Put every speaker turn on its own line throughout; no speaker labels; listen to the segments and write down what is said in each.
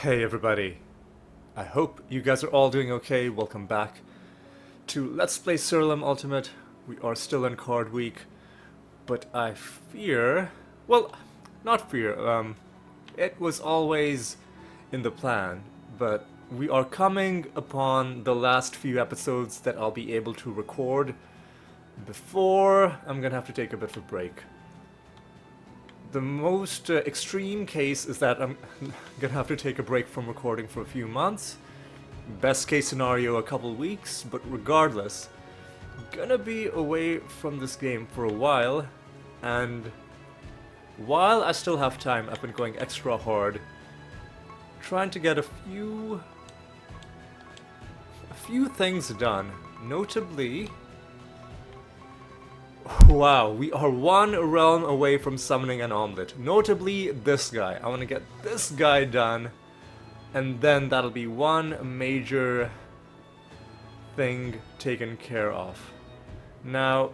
Hey everybody, I hope you guys are all doing okay. Welcome back to Let's Play Siralim Ultimate. We are still in card week, but I fear, well, not fear, it was always in the plan, but we are coming upon the last few episodes that I'll be able to record before I'm gonna have to take a bit of a break. The most extreme case is that I'm gonna have to take a break from recording for a few months. Best case scenario, a couple weeks, but regardless, gonna be away from this game for a while, and while I still have time, I've been going extra hard, trying to get a few things done. Notably, wow, we are one realm away from summoning an omelet. Notably, this guy. I want to get this guy done, and then that'll be one major thing taken care of. Now,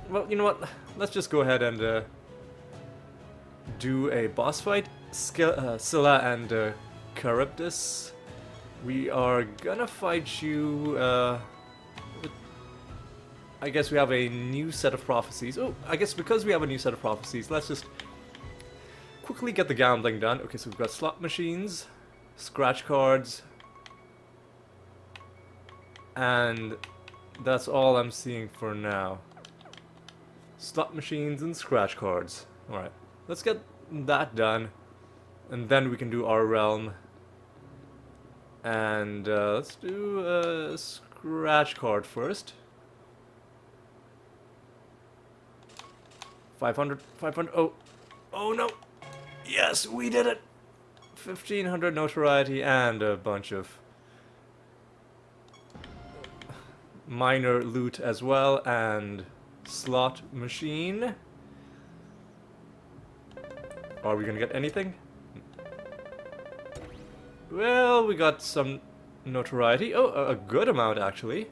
well, you know what? Let's just go ahead and do a boss fight. Scylla and Charybdis. We are gonna fight you. I guess we have a new set of prophecies. Oh, I guess because we have a new set of prophecies, let's just quickly get the gambling done. Okay, so we've got slot machines, scratch cards, and that's all I'm seeing for now. Slot machines and scratch cards. Alright, let's get that done, and then we can do our realm. And let's do a scratch card first. 500, oh no! Yes, we did it! 1500 notoriety and a bunch of minor loot as well, and slot machine. Are we gonna get anything? Well, we got some notoriety. Oh, a good amount actually.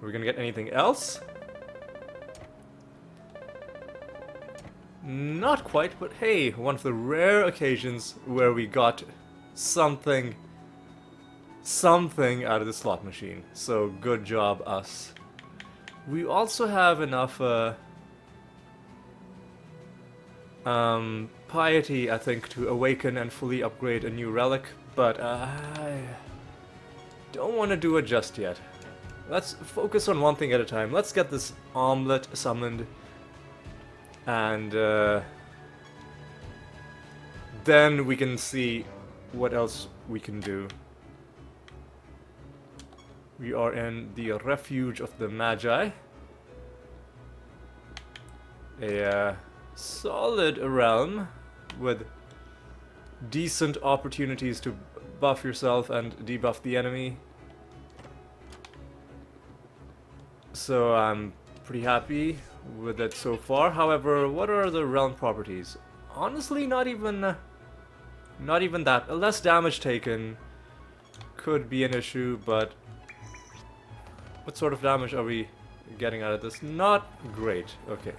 Are we gonna get anything else? Not quite, but hey, one of the rare occasions where we got something out of the slot machine. So good job, us. We also have enough piety, I think, to awaken and fully upgrade a new relic, but I don't want to do it just yet. Let's focus on one thing at a time. Let's get this omelet summoned. And then we can see what else we can do. We are in the refuge of the Magi. A solid realm with decent opportunities to buff yourself and debuff the enemy. So I'm pretty happy with it so far. However, what are the realm properties? Honestly, not even that. Less damage taken could be an issue, but what sort of damage are we getting out of this? Not great. Okay.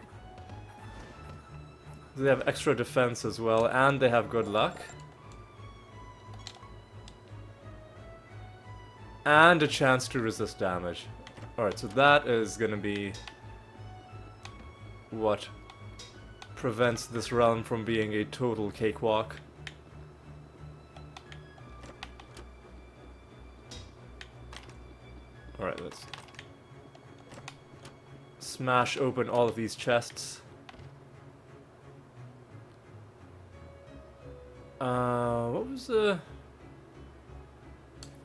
They have extra defense as well, and they have good luck. And a chance to resist damage. Alright, so that is gonna be what prevents this realm from being a total cakewalk. Alright, let's smash open all of these chests. What was the...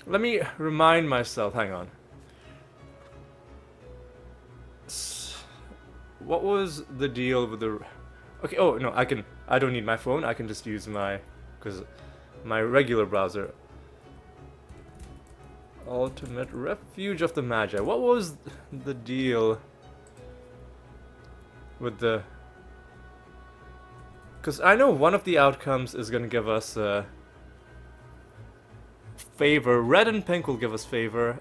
Let me remind myself, hang on. What was the deal with the... Okay, oh no, I don't need my phone, I can just use because my regular browser. Ultimate Refuge of the Magi. What was the deal with the... Because I know one of the outcomes is going to give us favor. Red and pink will give us favor.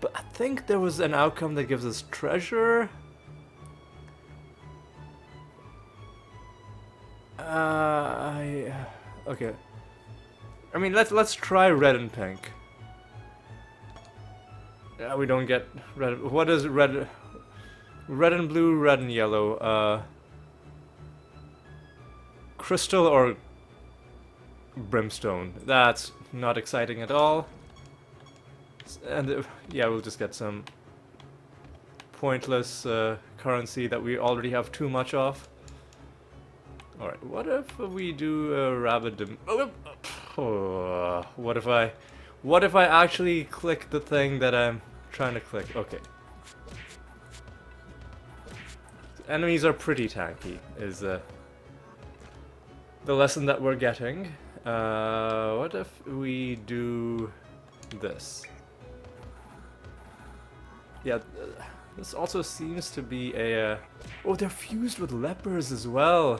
But I think there was an outcome that gives us treasure. Okay. I mean, let's try red and pink. Yeah, we don't get red. What is red? Red and blue, red and yellow. Crystal or brimstone. That's not exciting at all. And yeah, we'll just get some pointless currency that we already have too much of. Alright, what if we do a rabbit what if I actually click the thing that I'm trying to click? Okay. Enemies are pretty tanky, is the lesson that we're getting. What if we do this? Yeah, this also seems to be a... oh, they're fused with lepers as well.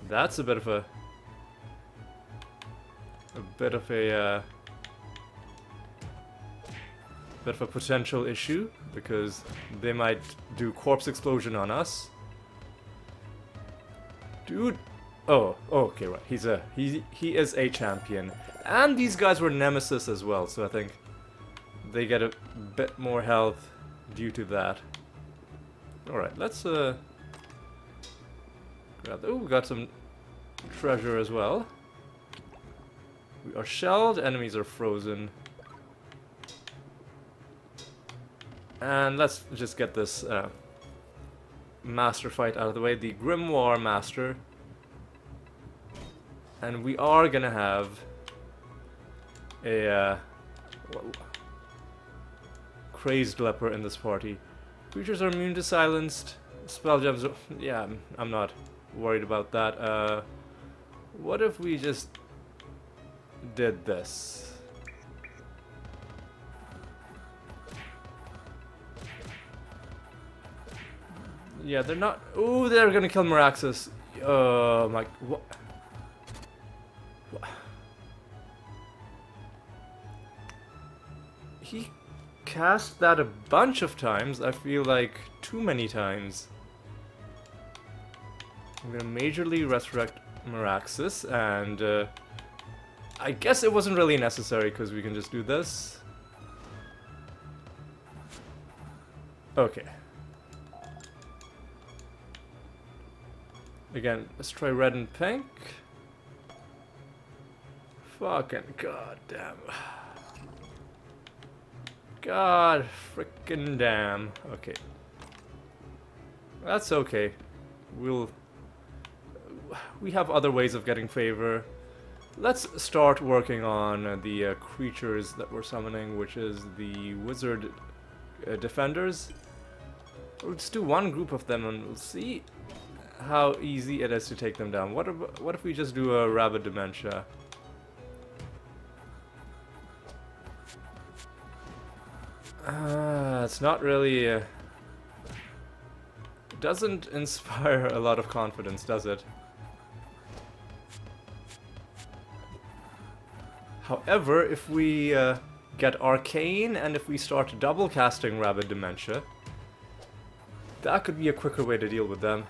That's a bit of a... bit of a potential issue, because they might do corpse explosion on us. Dude! Oh, okay, right. He is a champion. And these guys were nemesis as well, so I think they get a bit more health due to that. Alright, let's grab... oh, we got some treasure as well. We are shelled, enemies are frozen. And let's just get this master fight out of the way, the Grimoire Master. And we are gonna have a crazed leper in this party. Creatures are immune to silenced. Spell gems. Yeah, I'm not worried about that. What if we just did this? Yeah, they're not. Ooh, they're gonna kill Meraxis. Oh my. What? He cast that a bunch of times. I feel like too many times. I'm gonna majorly resurrect Meraxis, and I guess it wasn't really necessary because we can just do this. Okay. Again, let's try red and pink. Fucking goddamn. God frickin' damn. Okay. That's okay. We have other ways of getting favor. Let's start working on the creatures that we're summoning, which is the wizard defenders. Let's do one group of them and we'll see how easy it is to take them down. What if we just do a rabbit dementia? It's not really... it doesn't inspire a lot of confidence, does it? However, if we get Arcane and if we start double casting Rabbit Dementia, that could be a quicker way to deal with them.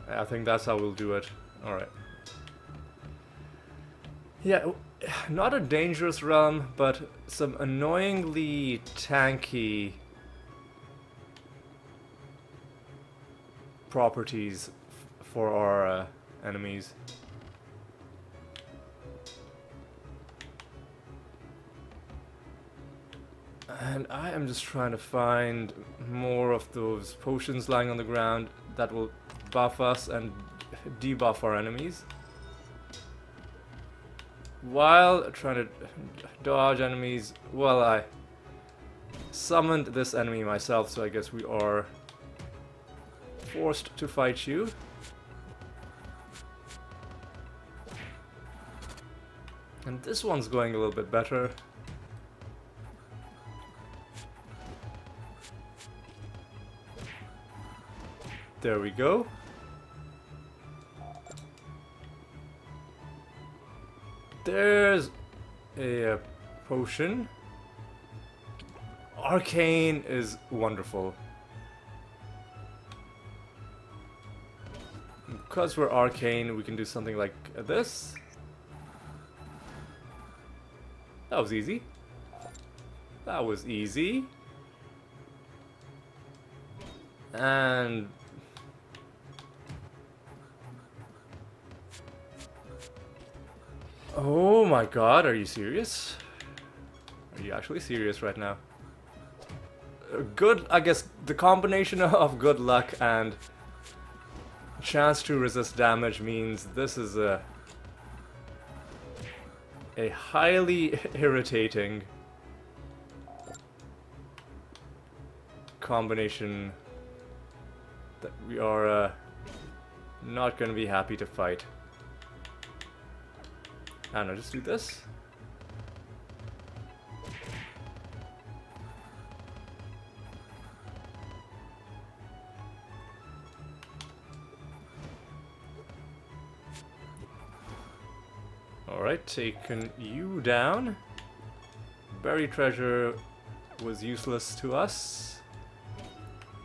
I think that's how we'll do it. Alright. Yeah, not a dangerous realm, but some annoyingly tanky properties for our enemies. And I am just trying to find more of those potions lying on the ground that will buff us and debuff our enemies, while trying to dodge enemies. Well, I summoned this enemy myself, so I guess we are forced to fight you. And this one's going a little bit better. There we go. There's a potion. Oh, Arcane is wonderful. Because we're arcane, we can do something like this. That was easy. That was easy. And oh my god, are you serious? Are you actually serious right now? Good, I guess the combination of good luck and chance to resist damage means this is a highly irritating combination that we are not going to be happy to fight. I don't know, just do this. Alright, taking you down. Buried treasure was useless to us.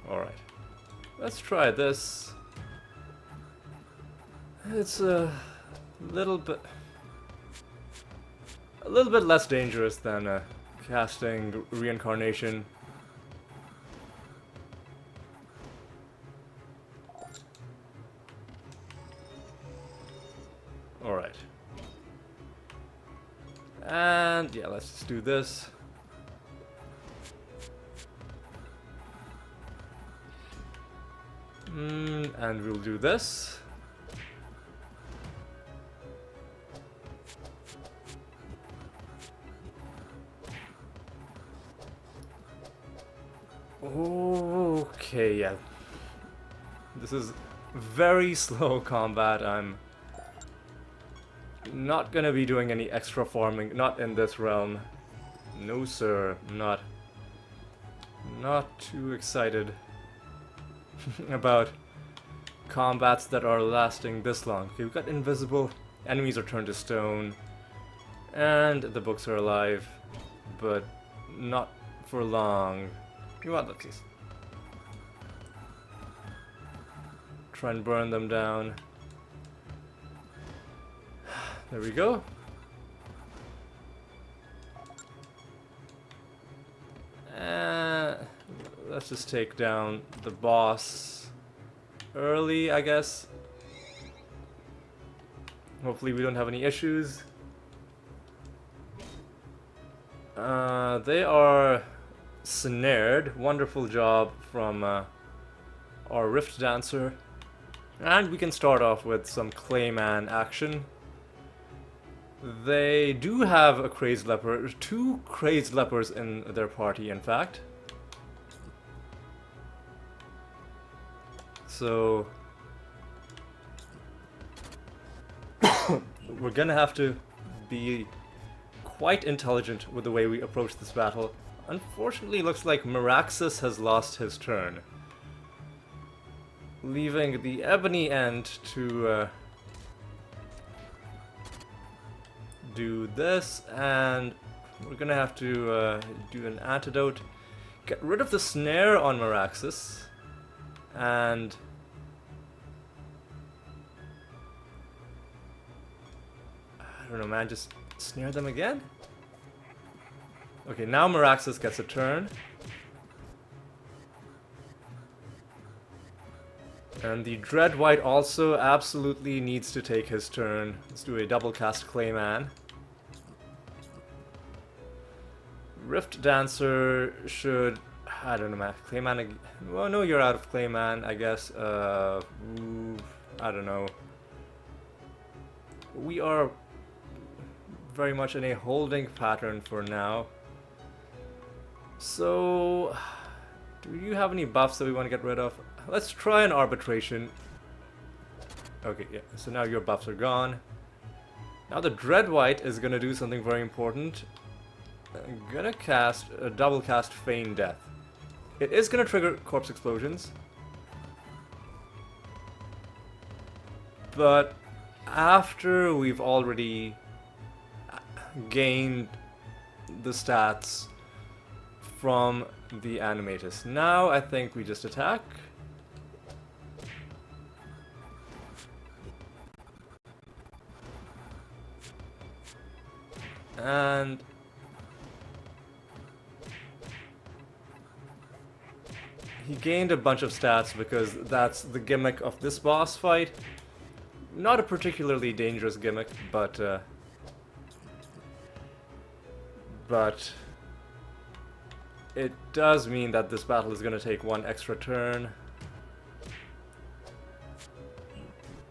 Alright. Let's try this. It's a little bit less dangerous than casting reincarnation. Alright. And yeah, let's just do this. And we'll do this. Okay, yeah. This is very slow combat. I'm not gonna be doing any extra farming, not in this realm. No sir, not too excited about combats that are lasting this long. Okay, we've got invisible, enemies are turned to stone, and the books are alive, but not for long. You want that, please. Try and burn them down. There we go. Let's just take down the boss early, I guess. Hopefully we don't have any issues. They are snared. Wonderful job from our Rift Dancer. And we can start off with some Clayman action. They do have a crazed leopard, 2 crazed leopards in their party, in fact. So we're gonna have to be quite intelligent with the way we approach this battle. Unfortunately, looks like Meraxus has lost his turn, leaving the Ebony End to do this, and we're gonna have to do an antidote, get rid of the snare on Meraxus, and I don't know, man, just snare them again? Okay, now Meraxus gets a turn. And the Dread White also absolutely needs to take his turn. Let's do a double cast Clayman. Rift Dancer should... I don't know, man. Clayman... Well, no, you're out of Clayman, I guess. I don't know. We are very much in a holding pattern for now. So... do you have any buffs that we want to get rid of? Let's try an arbitration. Okay, yeah, so now your buffs are gone. Now the Dread White is gonna do something very important. I'm gonna cast a double cast Feign Death. It is gonna trigger corpse explosions. But after we've already gained the stats from the animatus. Now I think we just attack. And he gained a bunch of stats because that's the gimmick of this boss fight. Not a particularly dangerous gimmick, but it does mean that this battle is going to take one extra turn.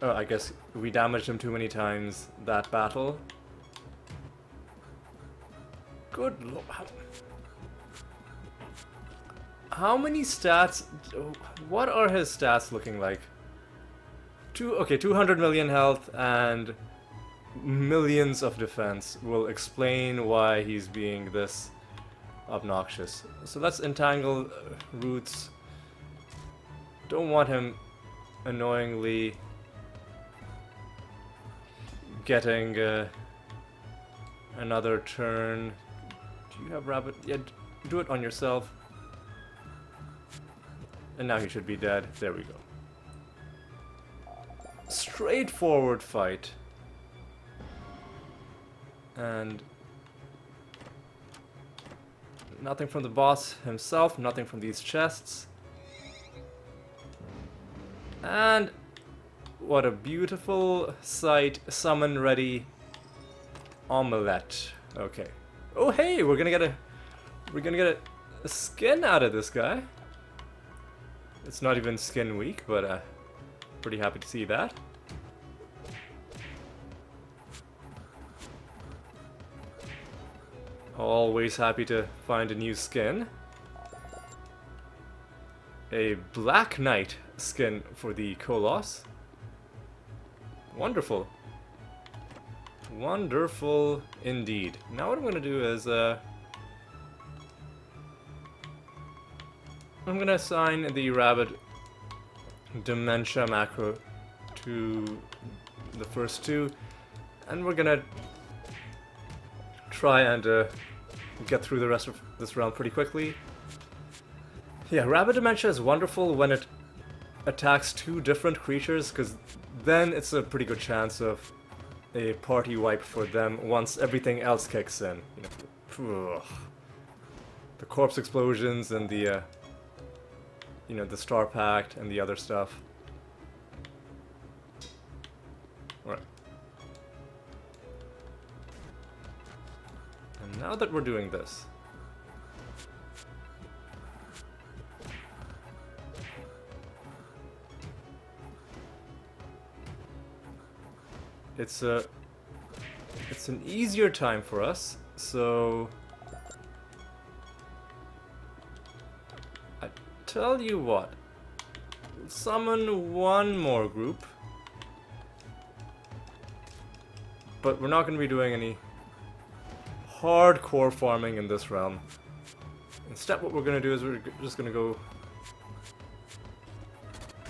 Oh, I guess we damaged him too many times that battle. Good lord. How many stats? What are his stats looking like? Okay, 200 million health and millions of defense will explain why he's being this obnoxious. So let's entangle roots. Don't want him annoyingly getting another turn. Do you have rabbit? Yeah, do it on yourself. And now he should be dead. There we go. Straightforward fight. And nothing from the boss himself, nothing from these chests. And what a beautiful sight. Summon ready omelette. Okay. Oh hey, we're gonna get a skin out of this guy. It's not even skin week, but pretty happy to see that. Always happy to find a new skin. A Black Knight skin for the Koloss. Wonderful. Wonderful indeed. Now what I'm gonna do is I'm gonna assign the rabbit dementia macro to the first two, and we're gonna try and get through the rest of this round pretty quickly. Yeah, rabbit dementia is wonderful when it attacks two different creatures, because then it's a pretty good chance of a party wipe for them once everything else kicks in. You know, the corpse explosions and the you know, the Star Pact and the other stuff. Alright. And now that we're doing this, it's an easier time for us, so tell you what, summon one more group, but we're not going to be doing any hardcore farming in this realm. Instead, what we're going to do is we're just going to go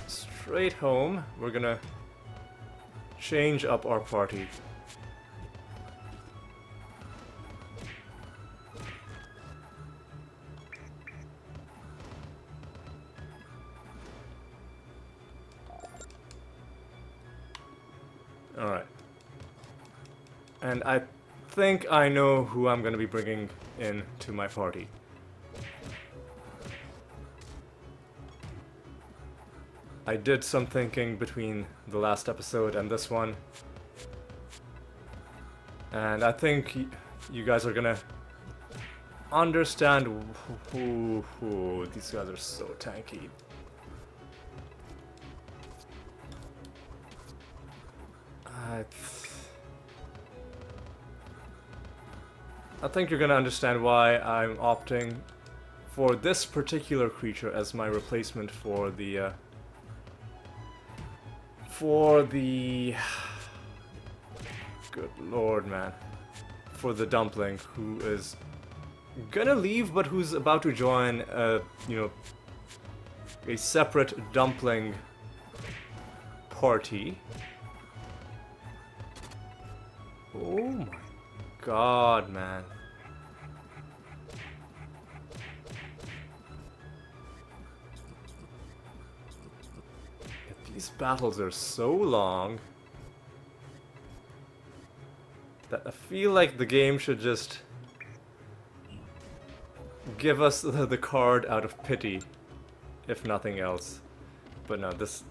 straight home. We're going to change up our party. Alright. And I think I know who I'm going to be bringing in to my party. I did some thinking between the last episode and this one. And I think you guys are going to understand who these guys are so tanky. I think you're gonna understand why I'm opting for this particular creature as my replacement for the good lord, man, for the dumpling, who is gonna leave but who's about to join you know, a separate dumpling party. Oh my god, man. These battles are so long that I feel like the game should just give us the card out of pity, if nothing else. But no, this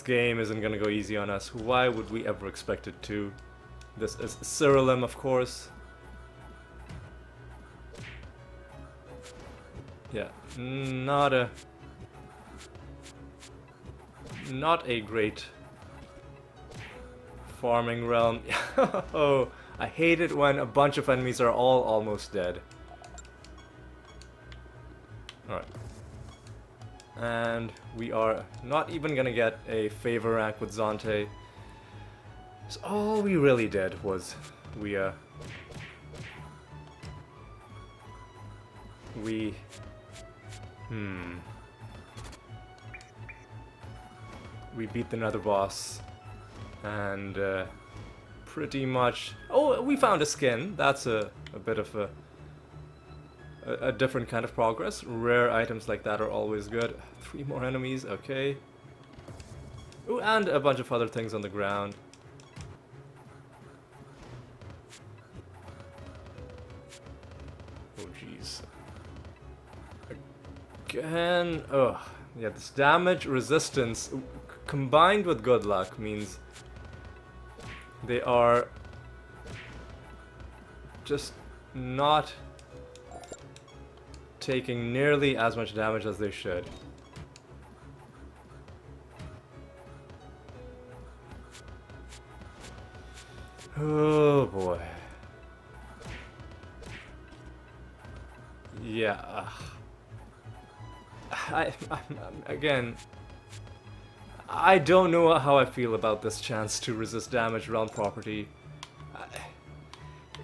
game isn't gonna go easy on us. Why would we ever expect it to? This is Siralim, of course. Yeah, not a great farming realm. Oh, I hate it when a bunch of enemies are all almost dead. Alright. And we are not even gonna get a favor rank with Zante. So all we really did was we beat the nether boss and pretty much... Oh, we found a skin. That's a bit of a different kind of progress. Rare items like that are always good. 3 more enemies, okay. Ooh, and a bunch of other things on the ground. Oh jeez. Again, ugh. Yeah, this damage resistance combined with good luck means they are just not taking nearly as much damage as they should. Oh boy. Yeah. Again, I don't know how I feel about this chance to resist damage realm property.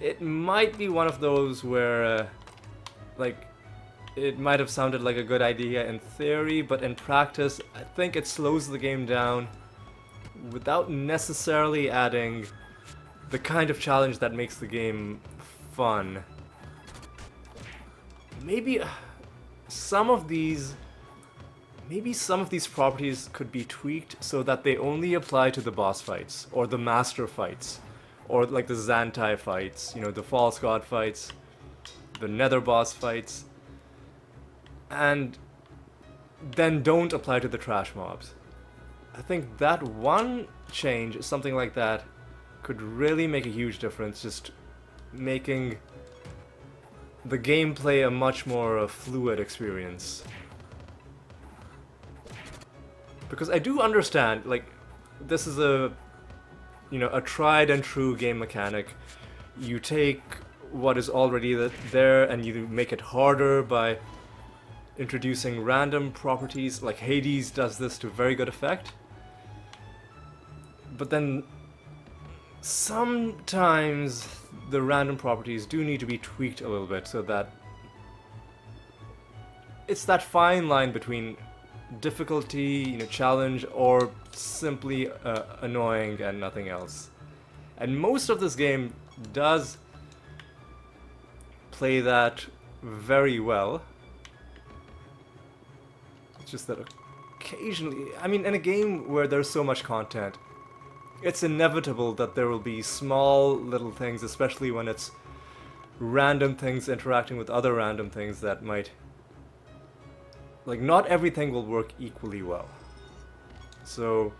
It might be one of those where, like, it might have sounded like a good idea in theory, but in practice, I think it slows the game down without necessarily adding the kind of challenge that makes the game fun. Maybe some of these properties could be tweaked so that they only apply to the boss fights, or the master fights, or like the Zantai fights, you know, the false god fights, the nether boss fights, and then don't apply to the trash mobs. I think that one change, something like that, could really make a huge difference, just making the gameplay a much more fluid experience. Because I do understand, like, this is a tried and true game mechanic. You take what is already there and you make it harder by introducing random properties, like Hades does this to very good effect. But then sometimes the random properties do need to be tweaked a little bit so that it's that fine line between difficulty, challenge, or simply annoying and nothing else. And most of this game does play that very well. It's just that occasionally, I mean, in a game where there's so much content, it's inevitable that there will be small little things, especially when it's random things interacting with other random things that might... Like, not everything will work equally well. So,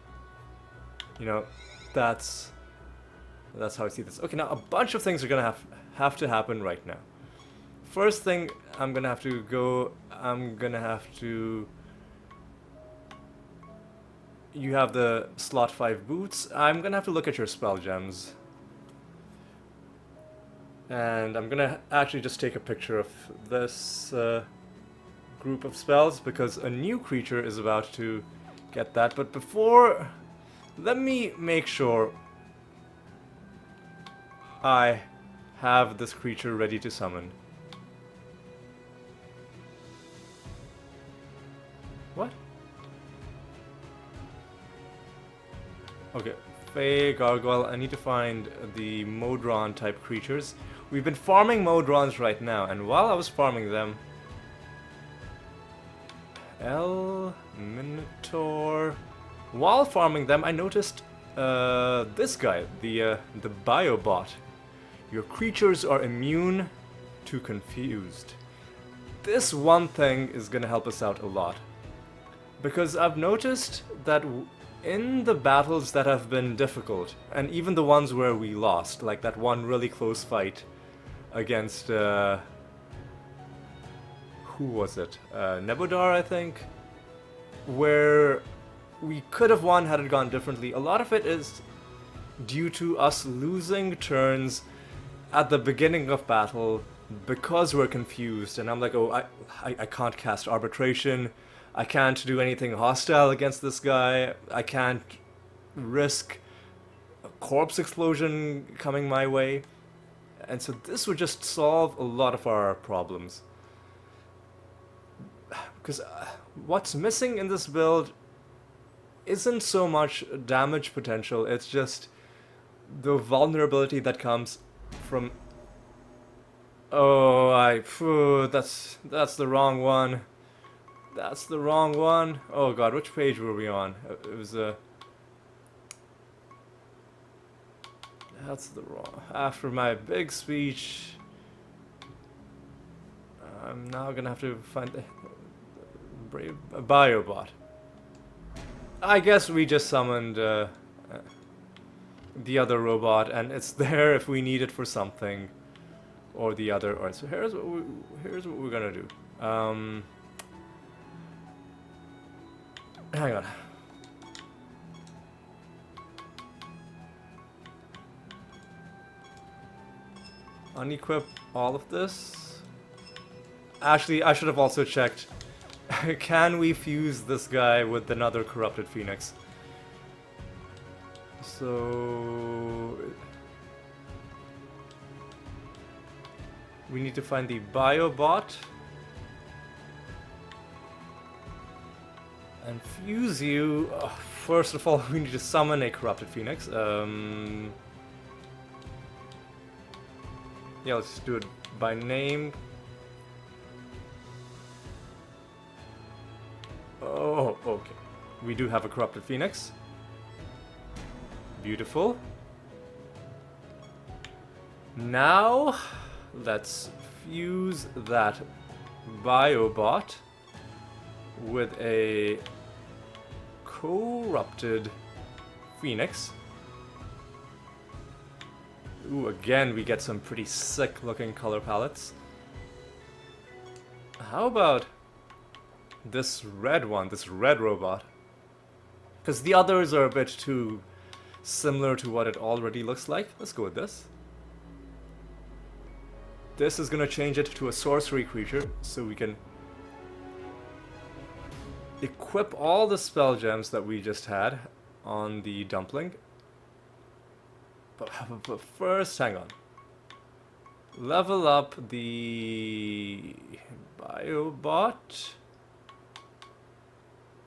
that's how I see this. Okay, now a bunch of things are gonna have to happen right now. First thing, I'm gonna have to... You have the slot 5 boots. I'm gonna have to look at your spell gems. And I'm gonna actually just take a picture of this group of spells because a new creature is about to get that. But before, let me make sure I have this creature ready to summon. What? Okay, Fae, Gargoyle, I need to find the Modron type creatures. We've been farming Modrons right now, and while I was farming them, L, Minotaur. While farming them, I noticed this guy, the Biobot. Your creatures are immune to confused. This one thing is gonna help us out a lot. Because I've noticed that in the battles that have been difficult, and even the ones where we lost, like that one really close fight against, who was it? Nebodar, I think? Where we could have won had it gone differently. A lot of it is due to us losing turns at the beginning of battle because we're confused, and I'm like, oh, I can't cast Arbitration, I can't do anything hostile against this guy, I can't risk a corpse explosion coming my way, and so this would just solve a lot of our problems. Because what's missing in this build isn't so much damage potential, it's just the vulnerability that comes from... Oh, that's the wrong one. That's the wrong one. Oh god, which page were we on? It was that's the wrong... After my big speech, I'm now gonna have to find the brave Biobot. I guess we just summoned the other robot, and it's there if we need it for something or the other. Alright, so here's what we're gonna do. Hang on. Unequip all of this. Actually, I should have also checked. Can we fuse this guy with another corrupted phoenix? So we need to find the Biobot and fuse you. First of all, we need to summon a corrupted phoenix. Yeah, let's do it by name. Oh, okay. We do have a corrupted phoenix. Beautiful. Now, let's fuse that Biobot with a corrupted phoenix. Ooh, again, we get some pretty sick looking color palettes. How about this red one, this red robot? Because the others are a bit too similar to what it already looks like. Let's go with this. This is gonna change it to a sorcery creature, so we can equip all the spell gems that we just had on the dumpling. But first, hang on. Level up the Biobot.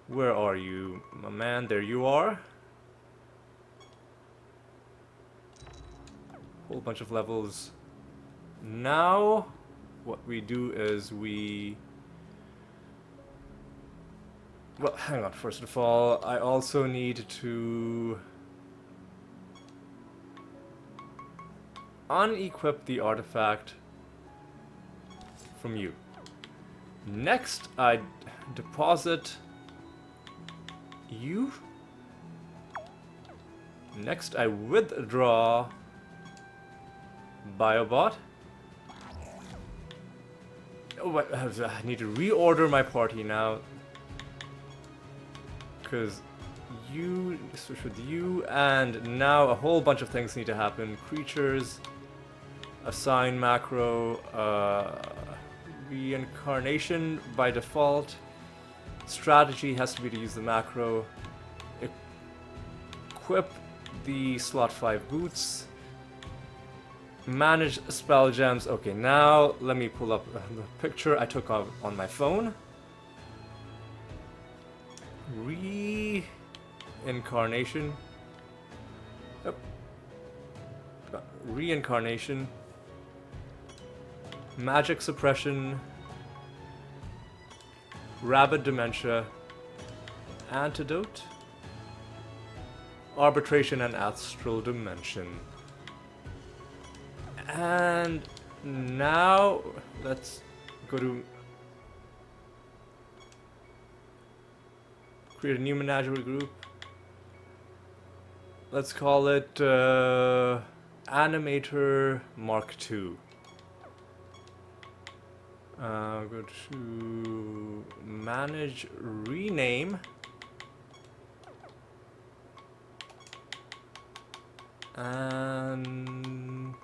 Where are you, my man? There you are. Whole bunch of levels. Now, what we do is we... Well, hang on. First of all, I also need to unequip the artifact from you. Next, I deposit you. Next, I withdraw Biobot. Oh, wait, I need to reorder my party now. Because you switch with you, and now a whole bunch of things need to happen. Creatures, assign macro, reincarnation by default. Strategy has to be to use the macro. Equip the slot 5 boots. Manage spell gems. Okay, now let me pull up the picture I took on my phone. Reincarnation. Yep. Reincarnation. Magic suppression. Rabid dementia, antidote, arbitration, and astral dimension. And now let's go to create a new menagerie group. Let's call it Animator Mark II. Go to manage rename. And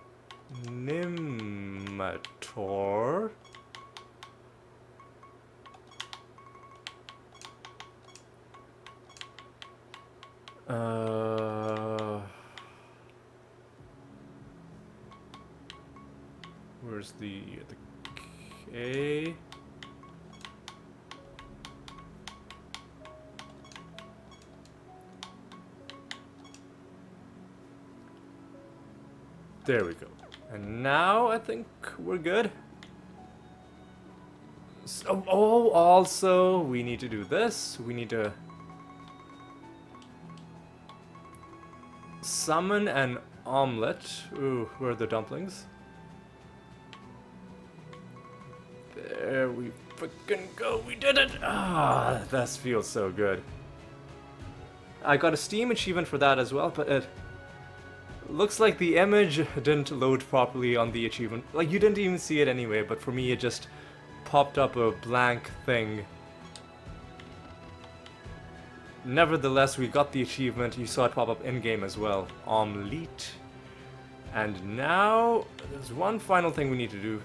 Nimator. Where's the K? There we go. And now I think we're good. So, oh, also we need to do this. We need to summon an omelet. Ooh, where are the dumplings? There we freaking go. We did it! Ah, this feels so good. I got a Steam achievement for that as well, but it looks like the image didn't load properly on the achievement. Like, you didn't even see it anyway, but for me it just popped up a blank thing. Nevertheless, we got the achievement. You saw it pop up in-game as well. Omelette. And now, there's one final thing we need to do.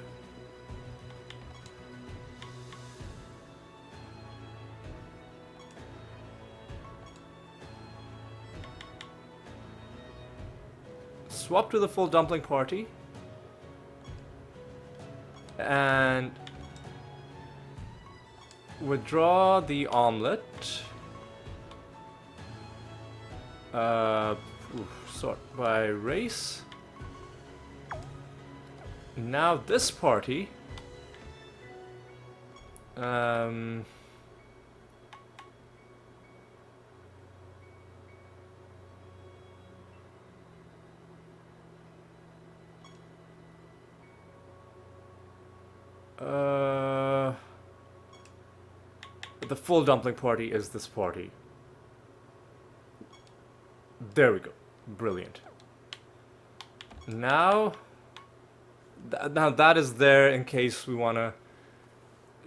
Swap to the full dumpling party. And withdraw the omelet. Sort by race. Now this party. The full dumpling party is this party. There we go. Brilliant. Now that is there in case we want to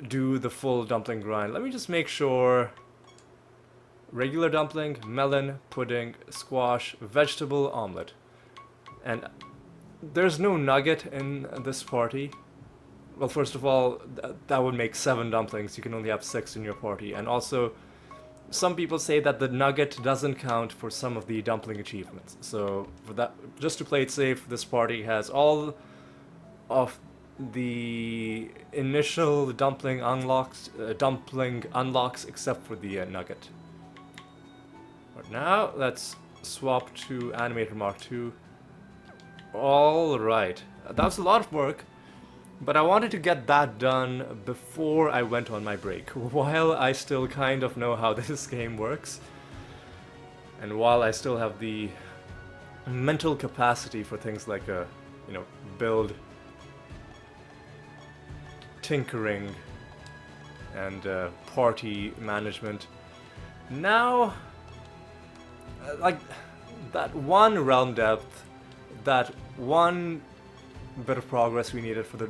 do the full dumpling grind. Let me just make sure. Regular dumpling, melon, pudding, squash, vegetable, omelet. And there's no nugget in this party. Well, first of all, that would make 7 dumplings. You can only have 6 in your party. And also, some people say that the nugget doesn't count for some of the dumpling achievements. So, for that, just to play it safe, this party has all of the initial dumpling unlocks except for the nugget. But now, let's swap to Animator Mark II. Alright, that was a lot of work. But I wanted to get that done before I went on my break, while I still kind of know how this game works. And while I still have the mental capacity for things like, build, tinkering, and party management. Now, like, that one realm depth, that one bit of progress we needed for the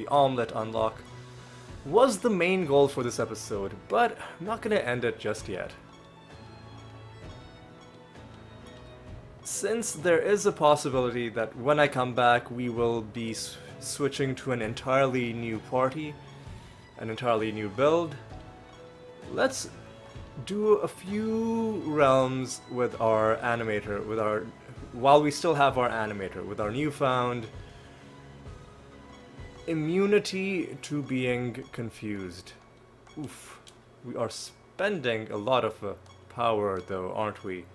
omelet unlock was the main goal for this episode, but I'm not gonna end it just yet. Since there is a possibility that when I come back we will be switching to an entirely new party, an entirely new build, let's do a few realms with our animator, while we still have our animator, with our newfound immunity to being confused. Oof. We are spending a lot of power though, aren't we?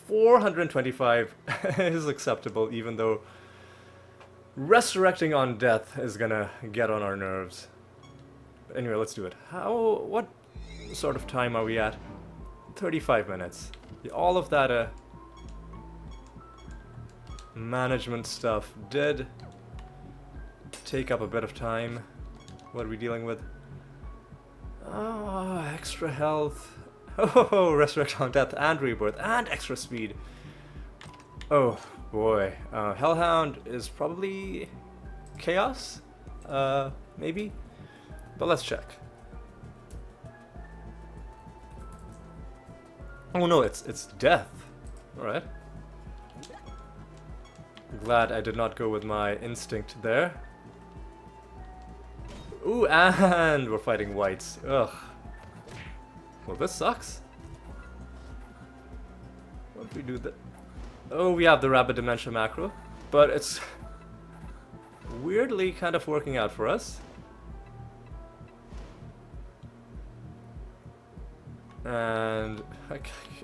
425 is acceptable, even though Resurrecting on death is gonna get on our nerves. Anyway, let's do it. What sort of time are we at? 35 minutes. All of that management stuff did take up a bit of time. What are we dealing with? Oh, extra health. Oh, resurrect on death and rebirth and extra speed. Oh boy, Hellhound is probably chaos, maybe, but let's check. Oh no, it's death. All right. Glad I did not go with my instinct there. Ooh, and we're fighting whites. Ugh. Well, this sucks. What if we do that? Oh, we have the Rapid Dementia macro, but it's weirdly kind of working out for us. And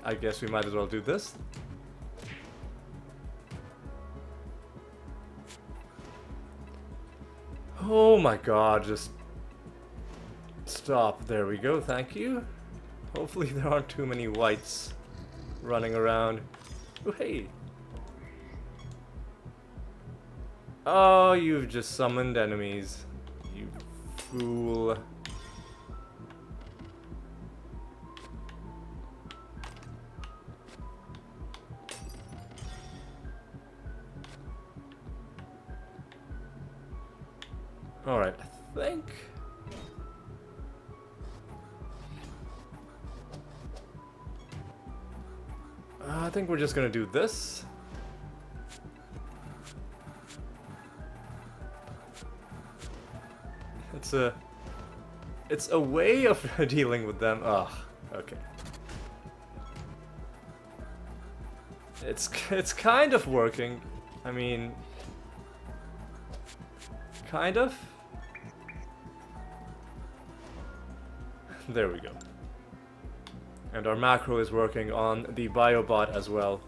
I guess we might as well do this. Oh my god, just stop. There we go, thank you. Hopefully there aren't too many whites running around. Oh, hey. Oh, you've just summoned enemies. You fool. Alright, I think we're just gonna do this. It's a way of dealing with them. Ugh, okay. It's kind of working. I mean, kind of. There we go. And our macro is working on the biobot as well.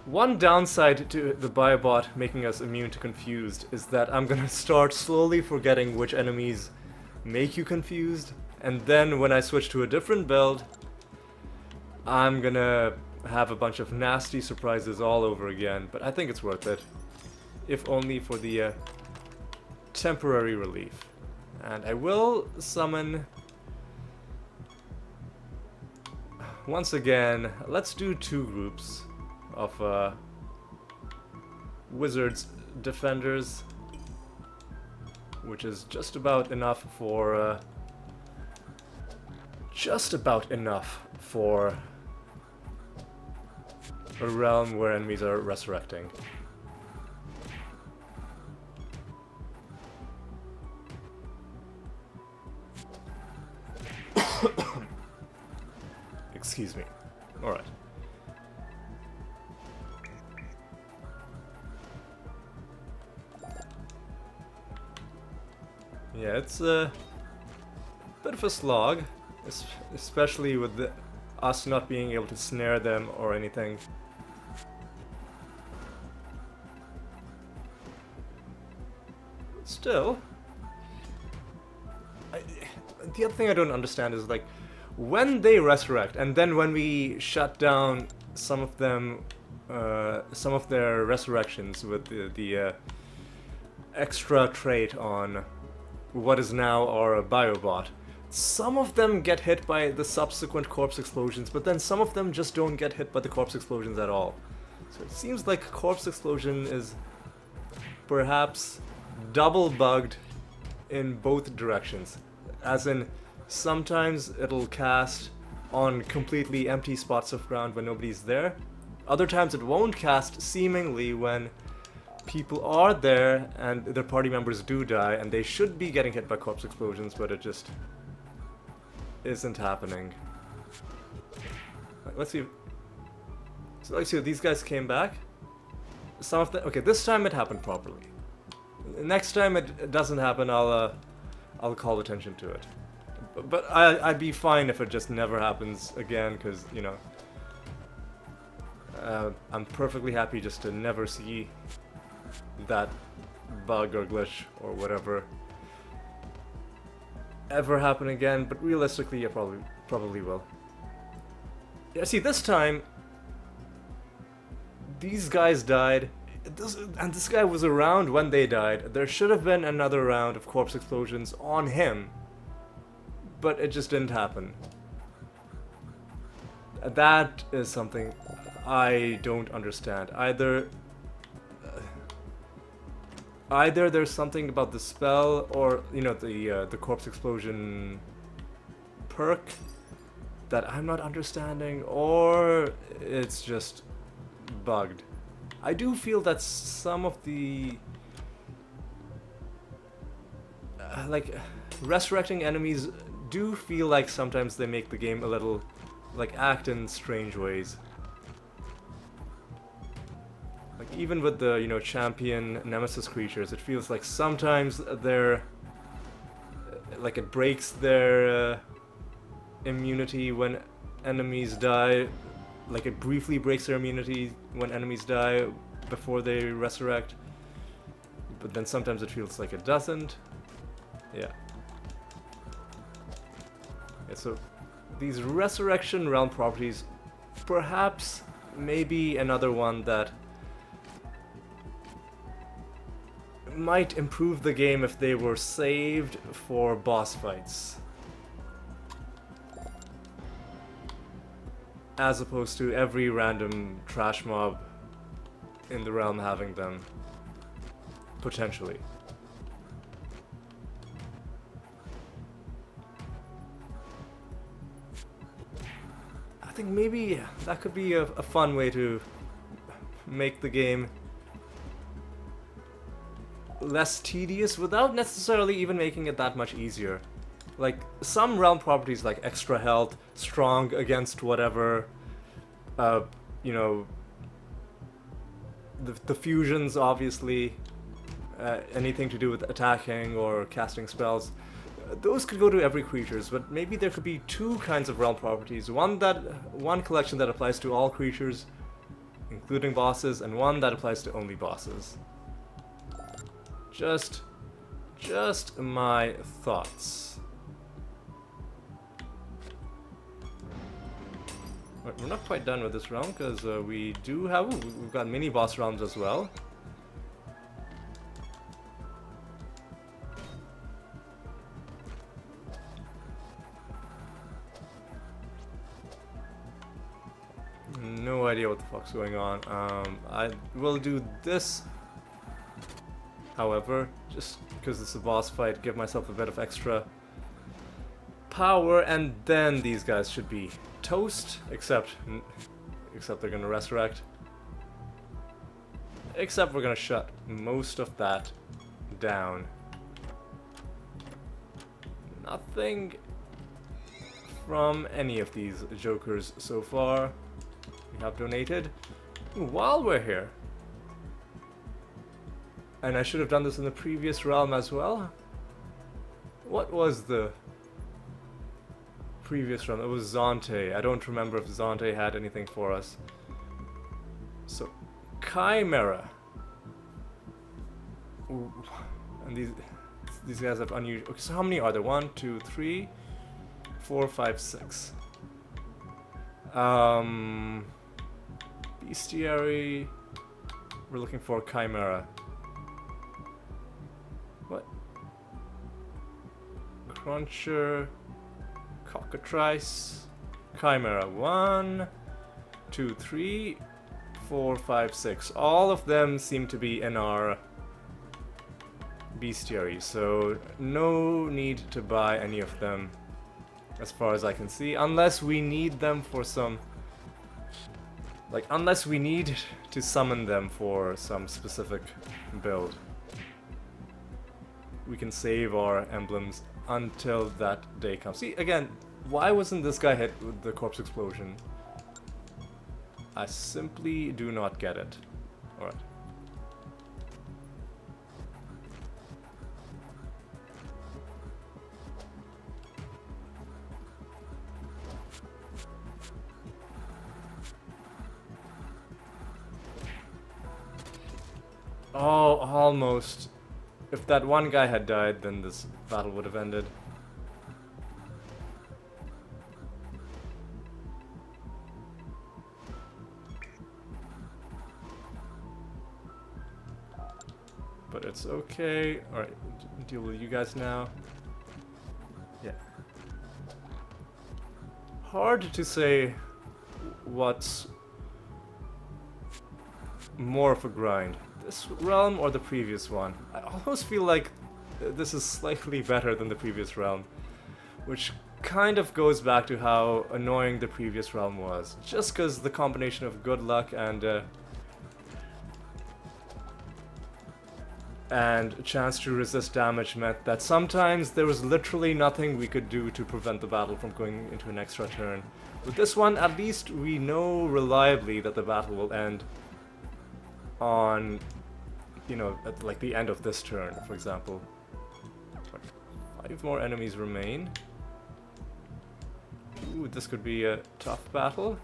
One downside to the biobot making us immune to confused is that I'm gonna start slowly forgetting which enemies make you confused, and then when I switch to a different build, I'm gonna have a bunch of nasty surprises all over again, but I think it's worth it. If only for the temporary relief. And I will summon... Once again, let's do 2 groups of wizards defenders, which is just about enough for a realm where enemies are resurrecting. Excuse me. All right. Yeah, it's a bit of a slog, especially with us not being able to snare them or anything. Still, the other thing I don't understand is, like, when they resurrect, and then when we shut down some of them, some of their resurrections with the extra trait on what is now our biobot, some of them get hit by the subsequent corpse explosions, but then some of them just don't get hit by the corpse explosions at all. So it seems like corpse explosion is perhaps double bugged in both directions. As in, sometimes it'll cast on completely empty spots of ground when nobody's there. Other times it won't cast seemingly when people are there and their party members do die and they should be getting hit by corpse explosions, but it just isn't happening. Let's see. So let's see if these guys came back. Some of them. Okay, this time it happened properly. Next time it doesn't happen, I'll call attention to it. But I'd be fine if it just never happens again, because, you know, I'm perfectly happy just to never see that bug or glitch or whatever ever happen again, but realistically, yeah, probably will. Yeah, see, this time, these guys died, and this guy was around when they died. There should have been another round of corpse explosions on him, but it just didn't happen. That is something I don't understand. Either there's something about the spell, or you know, the corpse explosion perk that I'm not understanding, or it's just bugged. I do feel that some of the like resurrecting enemies do feel like sometimes they make the game a little like act in strange ways. Like even with the, you know, champion nemesis creatures, it feels like sometimes they're like it breaks their immunity when enemies die. Like it briefly breaks their immunity when enemies die before they resurrect. But then sometimes it feels like it doesn't. Yeah. Yeah, so these resurrection realm properties, perhaps maybe another one that might improve the game if they were saved for boss fights, as opposed to every random trash mob in the realm having them, potentially. I think maybe that could be a fun way to make the game less tedious without necessarily even making it that much easier. Like some realm properties like extra health, strong against whatever, you know, the fusions obviously, anything to do with attacking or casting spells, those could go to every creatures, but maybe there could be two kinds of realm properties. One collection that applies to all creatures, including bosses, and one that applies to only bosses. Just my thoughts. Right, we're not quite done with this realm because we've got mini boss realms as well. No idea what the fuck's going on. I will do this, however, just because it's a boss fight, give myself a bit of extra power, and then these guys should be toast, except they're gonna resurrect. Except we're gonna shut most of that down. Nothing from any of these jokers so far. We have donated. Ooh, while we're here. And I should have done this in the previous realm as well. What was the previous realm? It was Zante. I don't remember if Zante had anything for us. So, Chimera. Ooh. And these guys have unusual. Okay, so how many are there? 1, 2, 3, 4, 5, 6. Bestiary. We're looking for Chimera. What? Cruncher. Cockatrice. Chimera. 1, 2, 3, 4, 5, 6. All of them seem to be in our bestiary, so no need to buy any of them as far as I can see, unless we need them for some, like, unless we need to summon them for some specific build. We can save our emblems until that day comes. See, again, why wasn't this guy hit with the corpse explosion? I simply do not get it. Alright. Oh, almost. If that one guy had died, then this battle would have ended. But it's okay. Alright, deal with you guys now. Yeah. Hard to say what's more of a grind. This realm or the previous one? I almost feel like this is slightly better than the previous realm. Which kind of goes back to how annoying the previous realm was. Just because the combination of good luck and a chance to resist damage meant that sometimes there was literally nothing we could do to prevent the battle from going into an extra turn. With this one, at least we know reliably that the battle will end on, you know, at like the end of this turn, for example. 5 more enemies remain. Ooh, this could be a tough battle.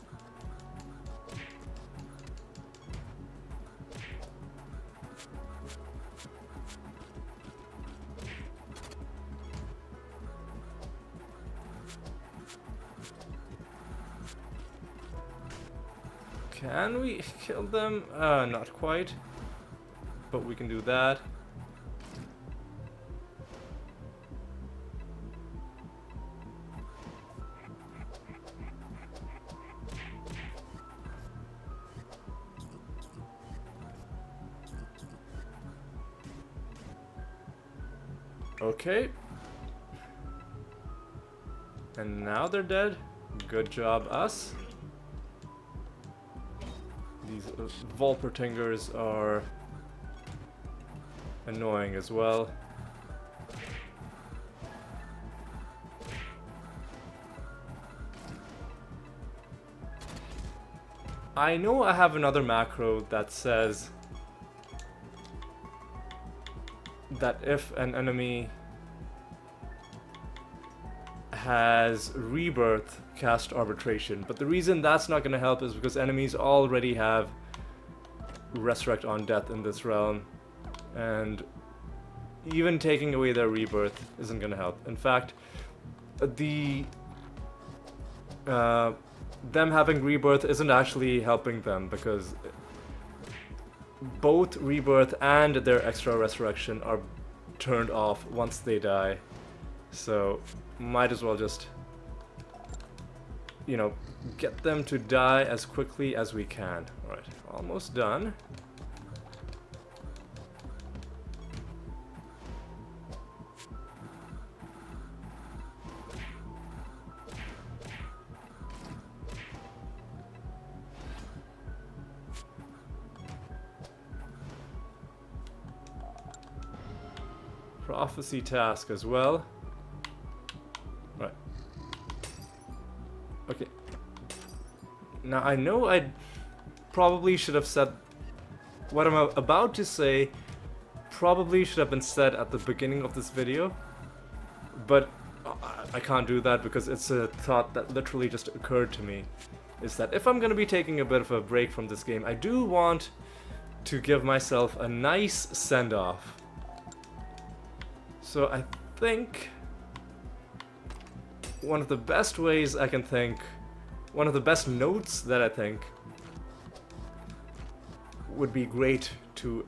Can we kill them? Not quite. But we can do that. Okay. And now they're dead. Good job, us. These Volpertingers are annoying as well. I know I have another macro that says that if an enemy has rebirth, cast arbitration, but the reason that's not going to help is because enemies already have resurrect on death in this realm, and even taking away their rebirth isn't going to help. In fact, them having rebirth isn't actually helping them, because both rebirth and their extra resurrection are turned off once they die. So might as well just, you know, get them to die as quickly as we can. Alright, almost done. Prophecy task as well. Right. Okay. Now I know I probably should have said what I'm about to say probably should have been said at the beginning of this video, but I can't do that because it's a thought that literally just occurred to me. Is that if I'm going to be taking a bit of a break from this game, I do want to give myself a nice send-off. So I think one of the best ways I can think, one of the best notes that I think would be great to,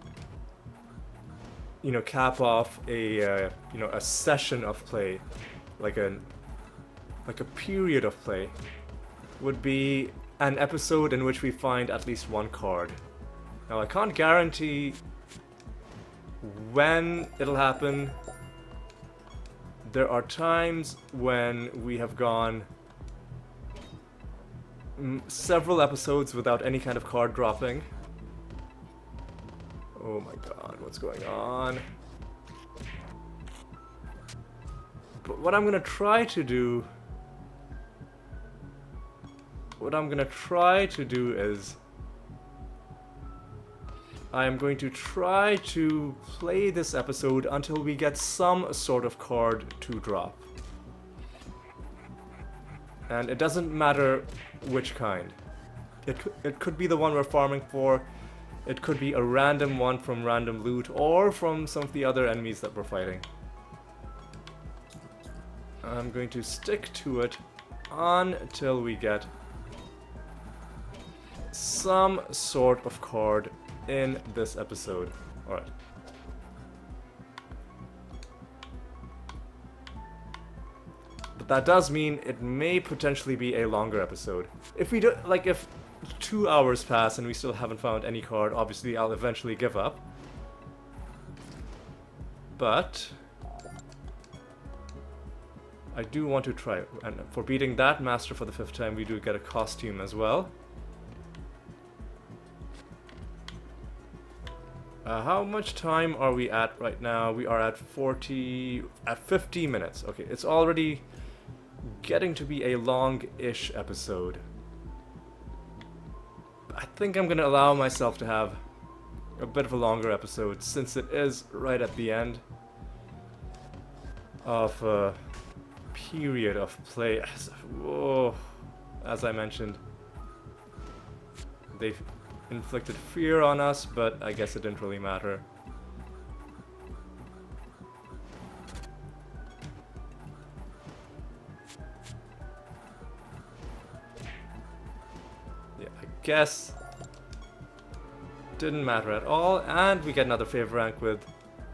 you know, cap off a you know, a session of play, like a period of play, would be an episode in which we find at least one card. Now I can't guarantee when it'll happen. There are times when we have gone several episodes without any kind of card dropping. Oh my god, what's going on? But what I'm gonna try to do... is... I am going to try to play this episode until we get some sort of card to drop. And it doesn't matter which kind. It could be the one we're farming for. It could be a random one from random loot or from some of the other enemies that we're fighting. I'm going to stick to it until we get some sort of card in this episode. Alright. But that does mean it may potentially be a longer episode. If we do, like, if 2 hours pass and we still haven't found any card, obviously I'll eventually give up. But I do want to try it. And for beating that master for the 5th time, we do get a costume as well. How much time are we at right now? We are at 50 minutes. Okay, it's already getting to be a long-ish episode. I think I'm gonna allow myself to have a bit of a longer episode since it is right at the end of a period of play. Whoa, as I mentioned, they've inflicted fear on us, but I guess it didn't really matter. Yeah, I guess didn't matter at all, and we get another favor rank with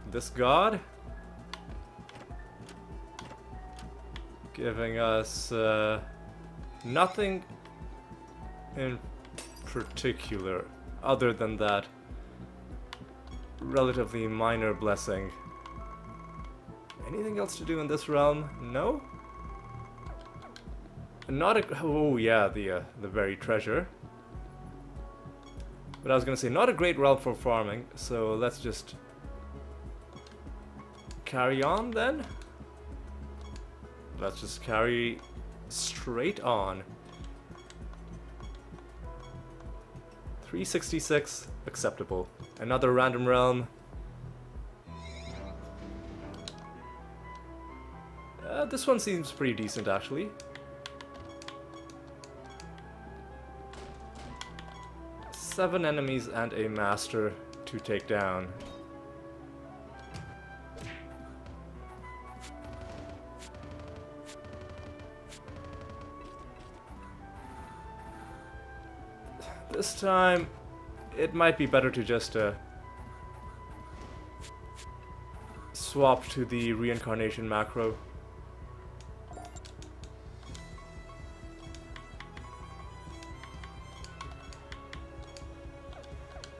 this god, giving us nothing in particular other than that relatively minor blessing. Anything else to do in this realm? No? Not a... oh yeah, the buried treasure. But I was gonna say, not a great realm for farming, so let's just carry on then. Let's just carry straight on. 366, acceptable. Another random realm. This one seems pretty decent, actually. Seven enemies and a master to take down. This time, it might be better to just swap to the reincarnation macro.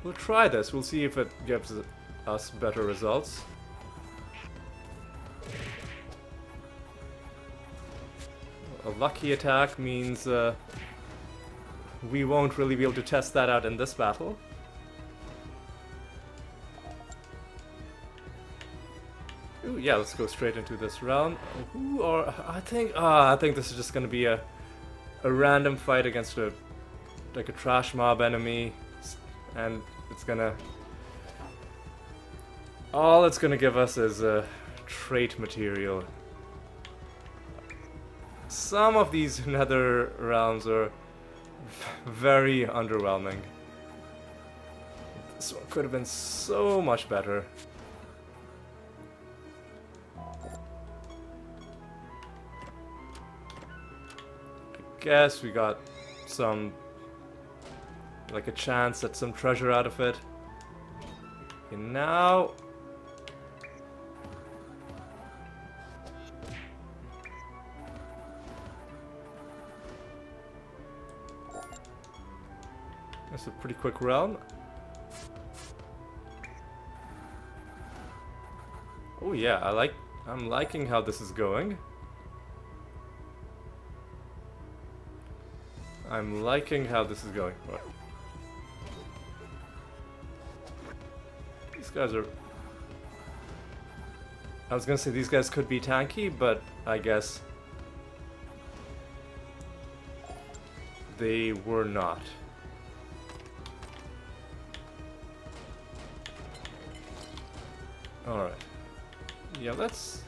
We'll try this, we'll see if it gives us better results. A lucky attack means we won't really be able to test that out in this battle. Ooh, yeah, let's go straight into this realm. I think this is just gonna be a random fight against a trash mob enemy, and it's gonna... all it's gonna give us is trait material. Some of these nether realms are very underwhelming. This one could have been so much better. I guess we got some, like, a chance at some treasure out of it. Okay, now that's a pretty quick realm. Oh yeah, I'm liking how this is going. I'm liking how this is going. Right. These guys are... I was gonna say these guys could be tanky, but I guess they were not. Alright. Yeah, let's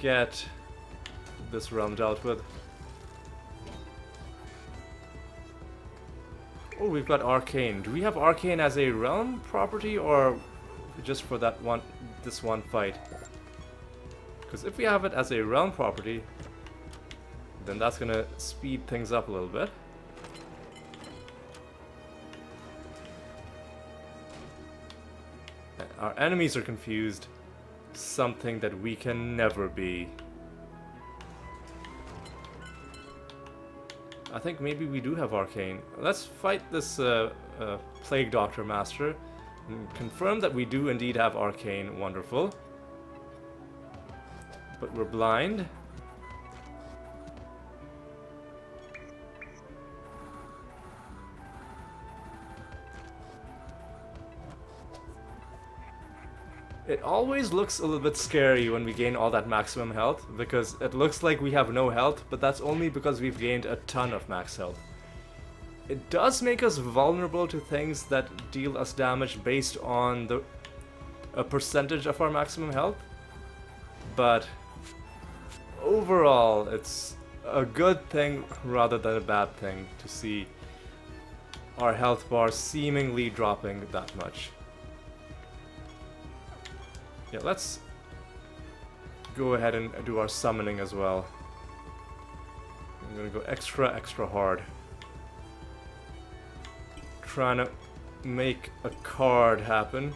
get this realm dealt with. Oh, we've got Arcane. Do we have Arcane as a realm property or just for that one, this one fight? Because if we have it as a realm property, then that's gonna speed things up a little bit. Our enemies are confused. Something that we can never be. I think maybe we do have Arcane. Let's fight this Plague Doctor Master and confirm that we do indeed have Arcane. Wonderful. But we're blind. It always looks a little bit scary when we gain all that maximum health, because it looks like we have no health, but that's only because we've gained a ton of max health. It does make us vulnerable to things that deal us damage based on a percentage of our maximum health, but overall it's a good thing rather than a bad thing to see our health bar seemingly dropping that much. Yeah, let's go ahead and do our summoning as well. I'm gonna go extra hard. Trying to make a card happen.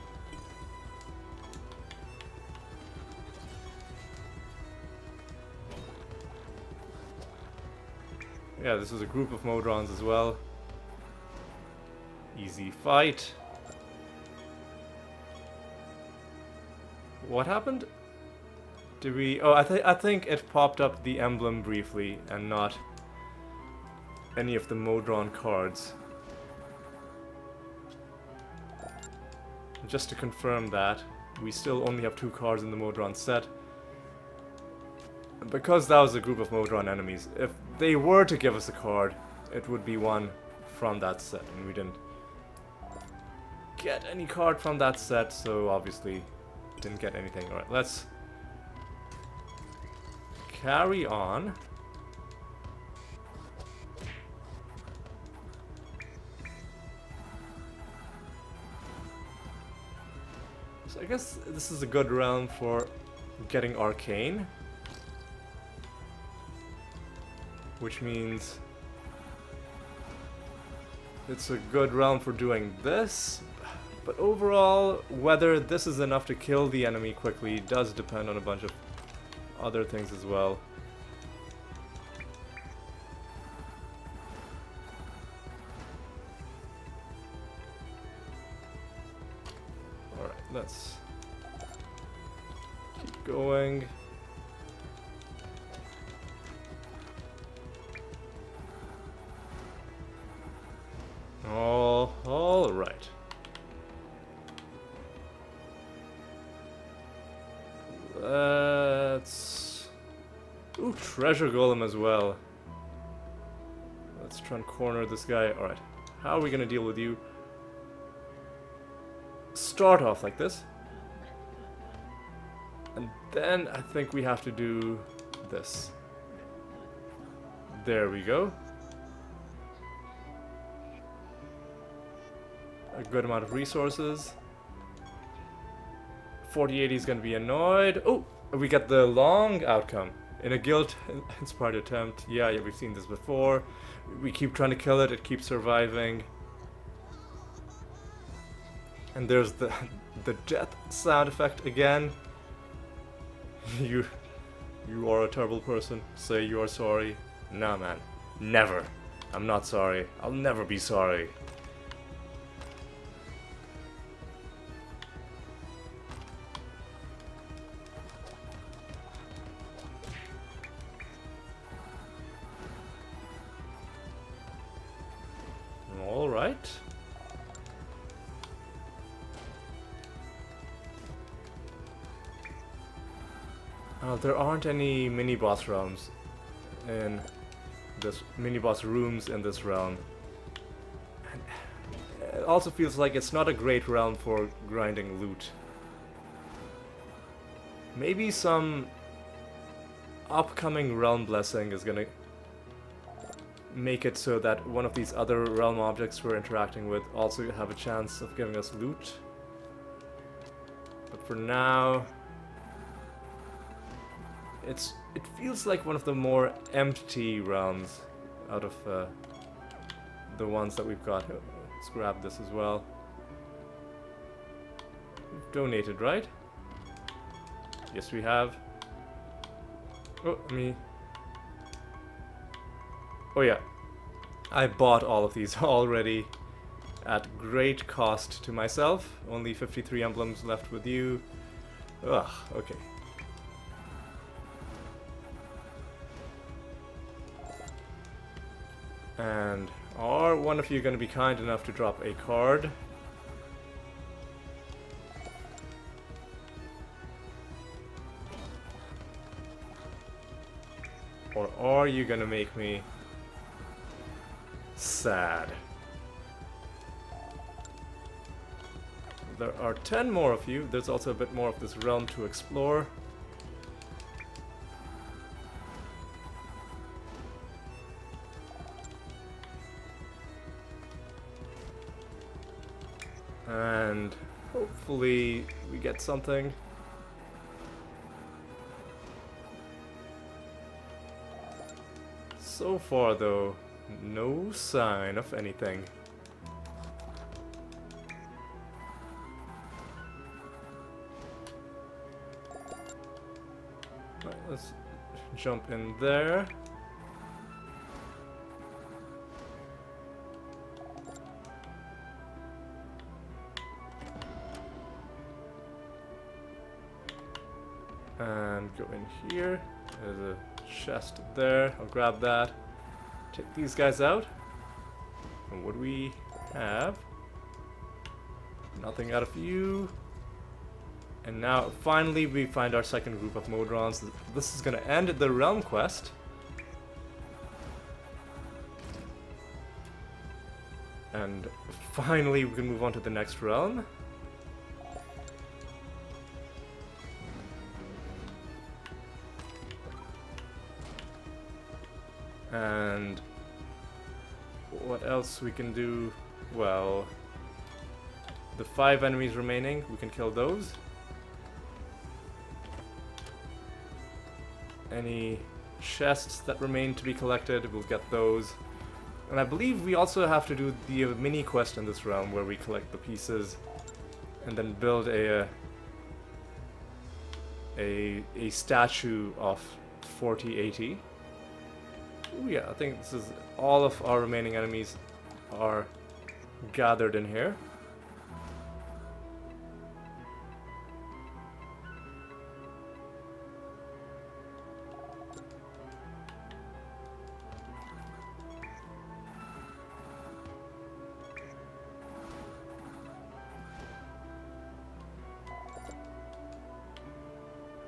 Yeah, this is a group of Modrons as well. Easy fight. What happened? Did we... Oh, I think it popped up the emblem briefly and not any of the Modron cards. Just to confirm that, we still only have 2 cards in the Modron set. Because that was a group of Modron enemies, if they were to give us a card, it would be one from that set, and we didn't get any card from that set, so obviously didn't get anything. Alright, let's carry on. So I guess this is a good realm for getting Arcane, which means it's a good realm for doing this. But overall, whether this is enough to kill the enemy quickly does depend on a bunch of other things as well. Alright, let's keep going. All right. Let's... Ooh, treasure golem as well. Let's try and corner this guy. Alright, how are we gonna deal with you? Start off like this. And then I think we have to do this. There we go. A good amount of resources. 4080 is gonna be annoyed. Oh, we get the long outcome. In a guilt-inspired attempt. Yeah, we've seen this before. We keep trying to kill it, it keeps surviving. And there's the death sound effect again. You are a terrible person. Say you are sorry. Nah, man. Never. I'm not sorry. I'll never be sorry. Alright. There aren't any mini-boss realms in this... mini-boss rooms in this realm. And it also feels like it's not a great realm for grinding loot. Maybe some upcoming realm blessing is gonna make it so that one of these other realm objects we're interacting with also have a chance of giving us loot. But for now, it feels like one of the more empty realms out of the ones that we've got. Let's grab this as well. We've donated, right? Yes, we have. Oh, oh yeah, I bought all of these already at great cost to myself. Only 53 emblems left with you. Ugh, okay. And are one of you going to be kind enough to drop a card? Or are you going to make me sad? There are 10 more of you. There's also a bit more of this realm to explore. And hopefully we get something. So far though, no sign of anything. Right, let's jump in there. And go in here. There's a chest there. I'll grab that. Take these guys out. And what do we have? Nothing out of you. And now, finally, we find our second group of Modrons. This is going to end the realm quest. And finally, we can move on to the next realm. And what else we can do? Well, the 5 enemies remaining, we can kill those. Any chests that remain to be collected, we'll get those. And I believe we also have to do the mini quest in this realm where we collect the pieces and then build a statue of 4080. Ooh, yeah, I think this is all of our remaining enemies are gathered in here.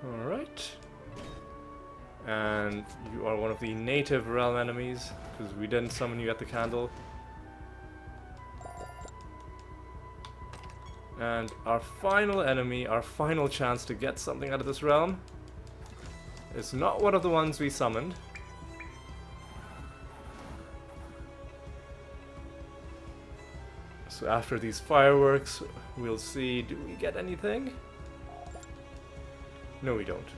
Alright. And you are one of the native realm enemies, because we didn't summon you at the candle. And our final enemy, our final chance to get something out of this realm, is not one of the ones we summoned. So after these fireworks, we'll see, do we get anything? No, we don't.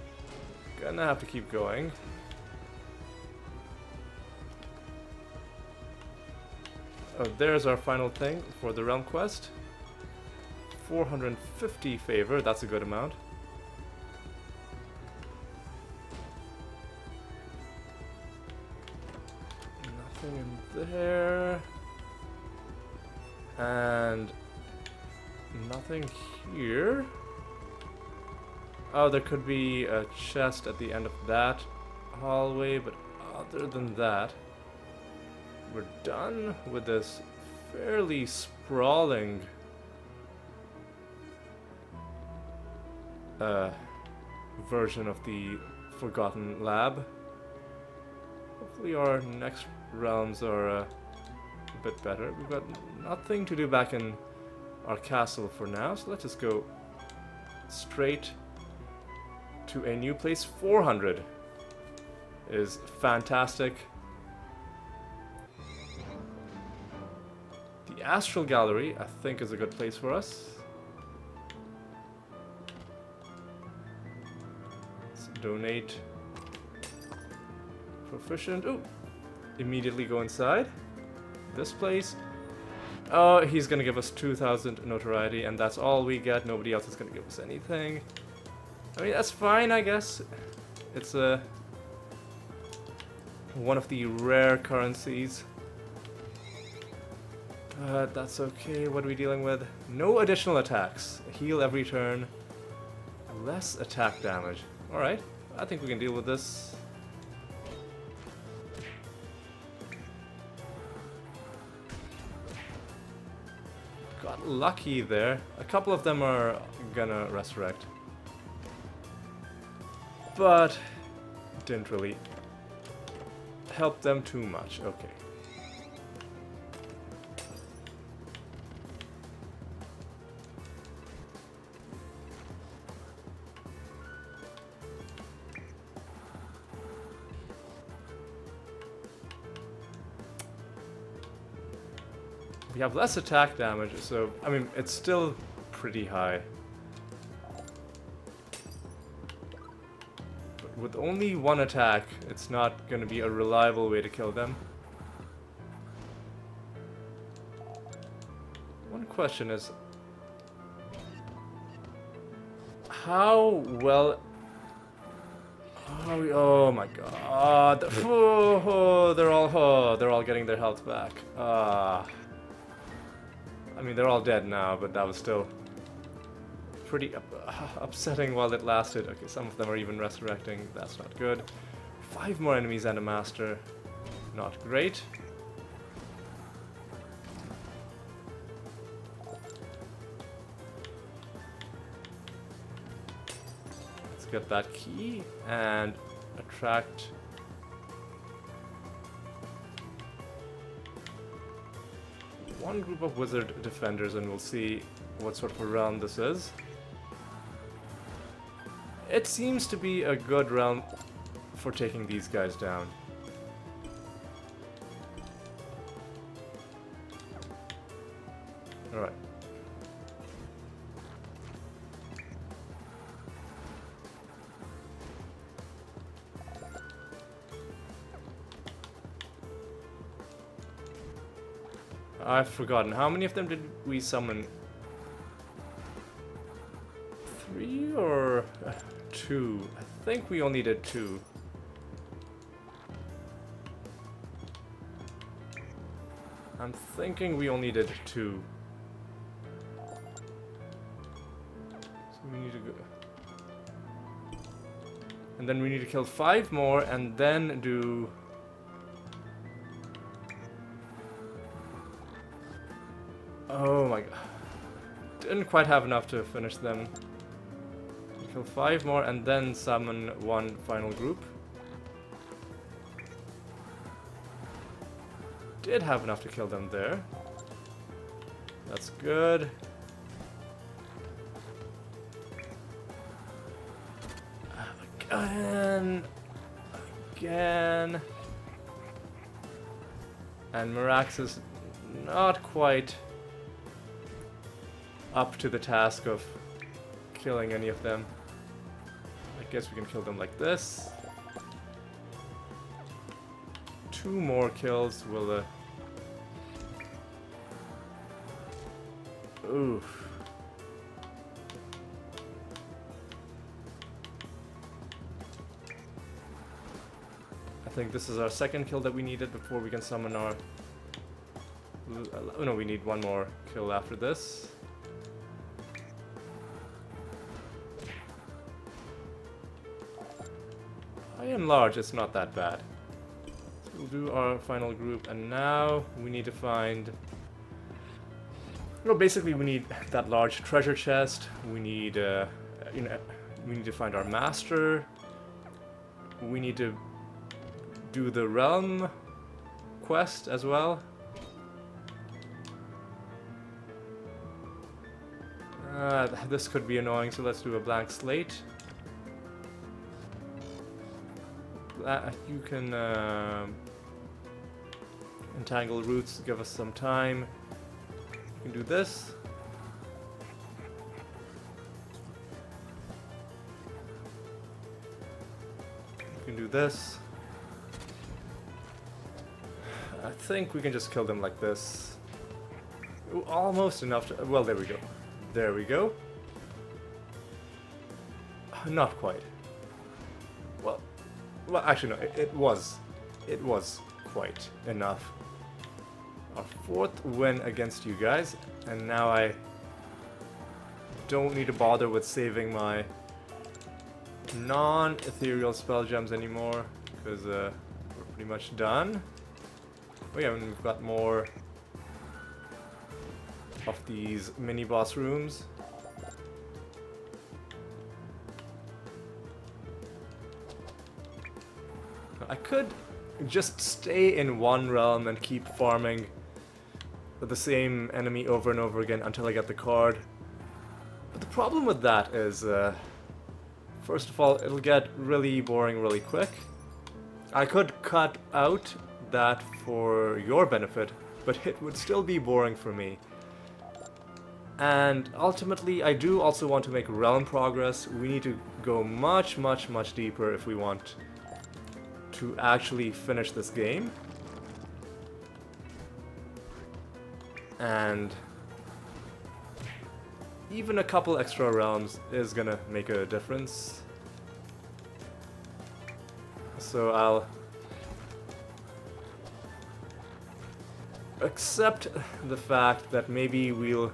Gonna have to keep going. Oh, there's our final thing for the realm quest. 450 favor, that's a good amount. Nothing in there. And nothing here. Oh, there could be a chest at the end of that hallway, but other than that, we're done with this fairly sprawling version of the Forgotten Lab. Hopefully our next realms are a bit better. We've got nothing to do back in our castle for now, so let's just go straight to a new place. 400 is fantastic. Astral Gallery, I think, is a good place for us. Let's donate. Proficient. Ooh! Immediately go inside. This place. Oh, he's gonna give us 2,000 notoriety, and that's all we get. Nobody else is gonna give us anything. I mean, that's fine, I guess. It's one of the rare currencies. That's okay. What are we dealing with? No additional attacks. Heal every turn. Less attack damage. Alright, I think we can deal with this. Got lucky there. A couple of them are gonna resurrect. But didn't really help them too much. Okay. We have less attack damage, so I mean it's still pretty high. But with only one attack, it's not gonna be a reliable way to kill them. One question is, how well... Oh my god. They're all getting their health back. I mean, they're all dead now, but that was still pretty upsetting while it lasted. Okay, some of them are even resurrecting. That's not good. 5 more enemies and a master. Not great. Let's get that key and attract... one group of wizard defenders, and we'll see what sort of a realm this is. It seems to be a good realm for taking these guys down. Alright. I've forgotten. How many of them did we summon? 3 or 2? I think we only did 2. I'm thinking we only did 2. So we need to go... and then we need to kill 5 more and then do... oh my god. Didn't quite have enough to finish them. Kill 5 more and then summon 1 final group. Did have enough to kill them there. That's good. Again. And Mirax is not quite up to the task of killing any of them. I guess we can kill them like this. 2 more kills will... oof. I think this is our second kill that we needed before we can summon our... oh no, we need 1 more kill after this. By and large, it's not that bad. So we'll do our final group, and now we need to find... well, basically we need that large treasure chest. We need, we need to find our master. We need to do the realm quest as well. This could be annoying, so let's do a blank slate. You can entangle roots to give us some time. can do this. We can do this. I think we can just kill them like this. Ooh, almost enough to... Well, there we go. There we go. Not quite. Well, actually no, it was quite enough. Our 4th win against you guys, and now I don't need to bother with saving my non-ethereal spell gems anymore, because we're pretty much done. Oh yeah, and we've got more of these mini-boss rooms. I could just stay in one realm and keep farming the same enemy over and over again until I get the card. But the problem with that is, first of all, it'll get really boring really quick. I could cut out that for your benefit, but it would still be boring for me. And ultimately, I do also want to make realm progress. We need to go much, much, much deeper if we want to actually finish this game. And even a couple extra realms is gonna make a difference. So I'll accept the fact that maybe we'll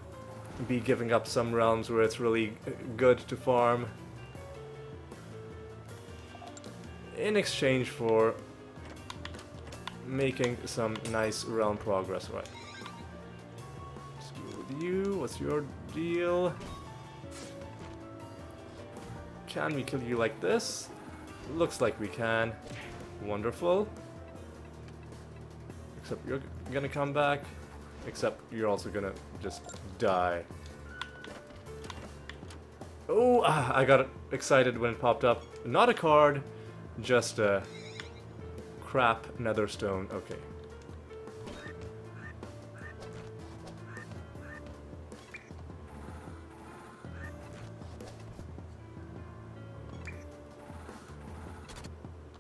be giving up some realms where it's really good to farm in exchange for making some nice realm progress. Right. Let's deal with you. What's your deal? Can we kill you like this? Looks like we can. Wonderful. Except you're gonna come back. Except you're also gonna just die. Oh, I got excited when it popped up. Not a card, just a crap nether stone. Okay.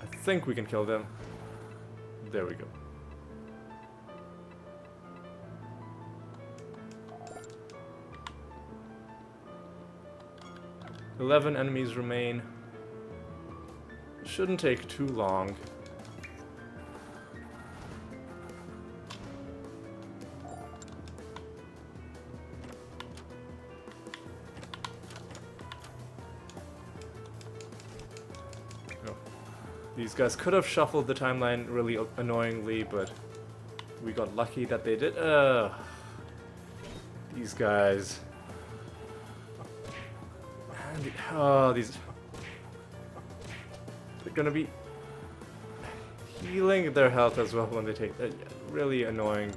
I think we can kill them. There we go. "11 enemies remain. Shouldn't take too long. Oh. These guys could have shuffled the timeline really annoyingly, but we got lucky that they did. These guys. And oh, these... They're gonna be healing their health as well when they take that really annoying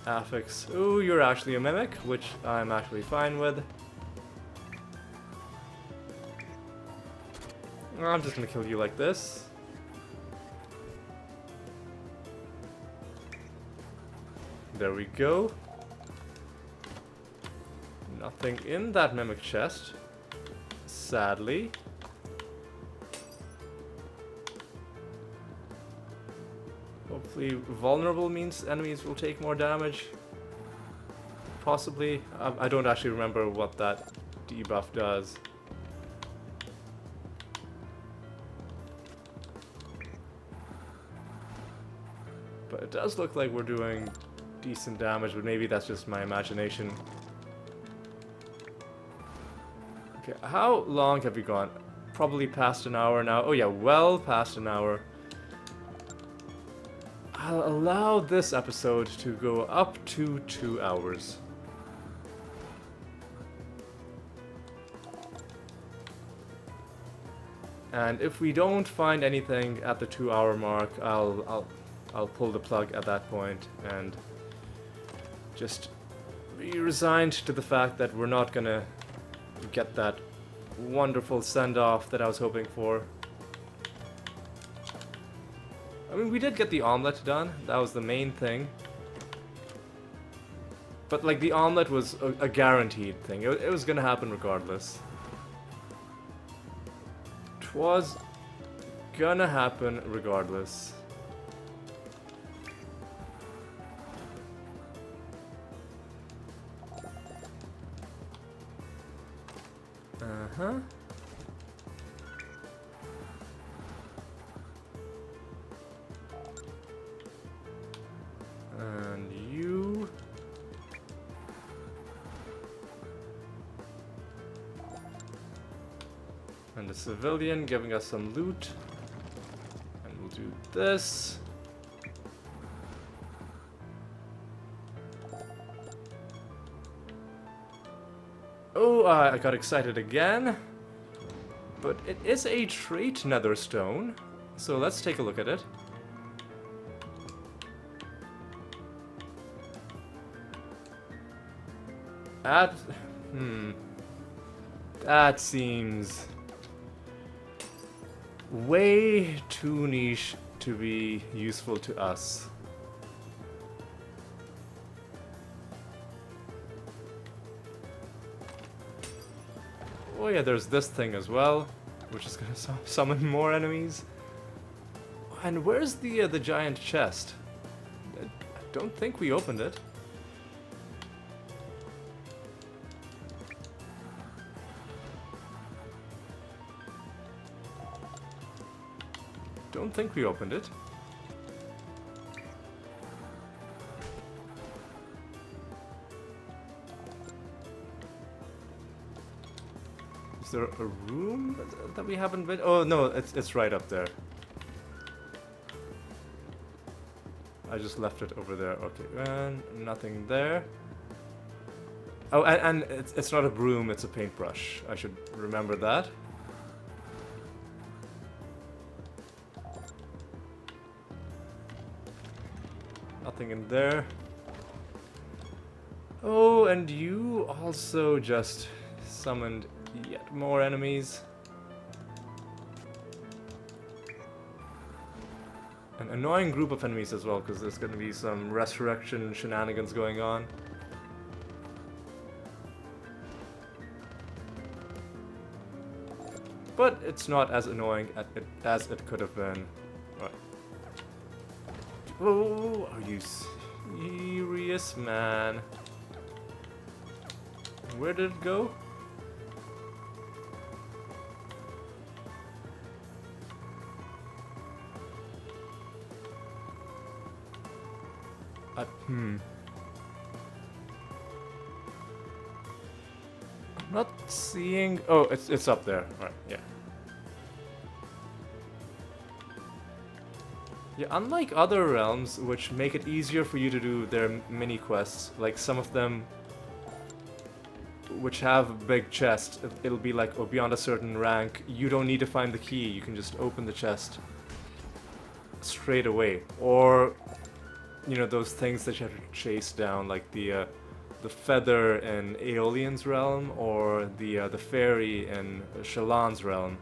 affix. Ooh, you're actually a mimic, which I'm actually fine with. I'm just gonna kill you like this. There we go. Nothing in that mimic chest, sadly. Hopefully vulnerable means enemies will take more damage. Possibly. I don't actually remember what that debuff does. But it does look like we're doing decent damage, but maybe that's just my imagination. Okay, how long have we gone? Probably past an hour now. Oh yeah, well past an hour. I'll allow this episode to go up to 2 hours. And if we don't find anything at the 2-hour mark, I'll pull the plug at that point and just be resigned to the fact that we're not gonna get that wonderful send-off that I was hoping for. I mean, we did get the omelet done. That was the main thing. But like the omelet was a guaranteed thing. It was gonna happen regardless. Twas gonna happen regardless. Uh-huh. And you... And the civilian giving us some loot. And we'll do this. Oh, I got excited again. But it is a trait netherstone. So let's take a look at it. That seems way too niche to be useful to us. Oh yeah, there's this thing as well, which is gonna summon more enemies. And where's the giant chest? I don't think we opened it. Don't think we opened it. Is there a room that we haven't been? Oh no, it's right up there. I just left it over there. Okay, and nothing there. Oh, and it's not a broom, it's a paintbrush. I should remember that. Nothing in there. Oh, and you also just summoned yet more enemies. An annoying group of enemies as well, because there's going to be some resurrection shenanigans going on. But it's not as annoying as it could have been. Right. Oh, are you serious, man? Where did it go? I'm not seeing... Oh, it's up there. Alright, yeah. Yeah, unlike other realms, which make it easier for you to do their mini-quests, like some of them which have big chests, it'll be like, oh, beyond a certain rank, you don't need to find the key, you can just open the chest straight away. Or, you know, those things that you have to chase down, like the feather in Aeolian's realm, or the fairy in Shallan's realm.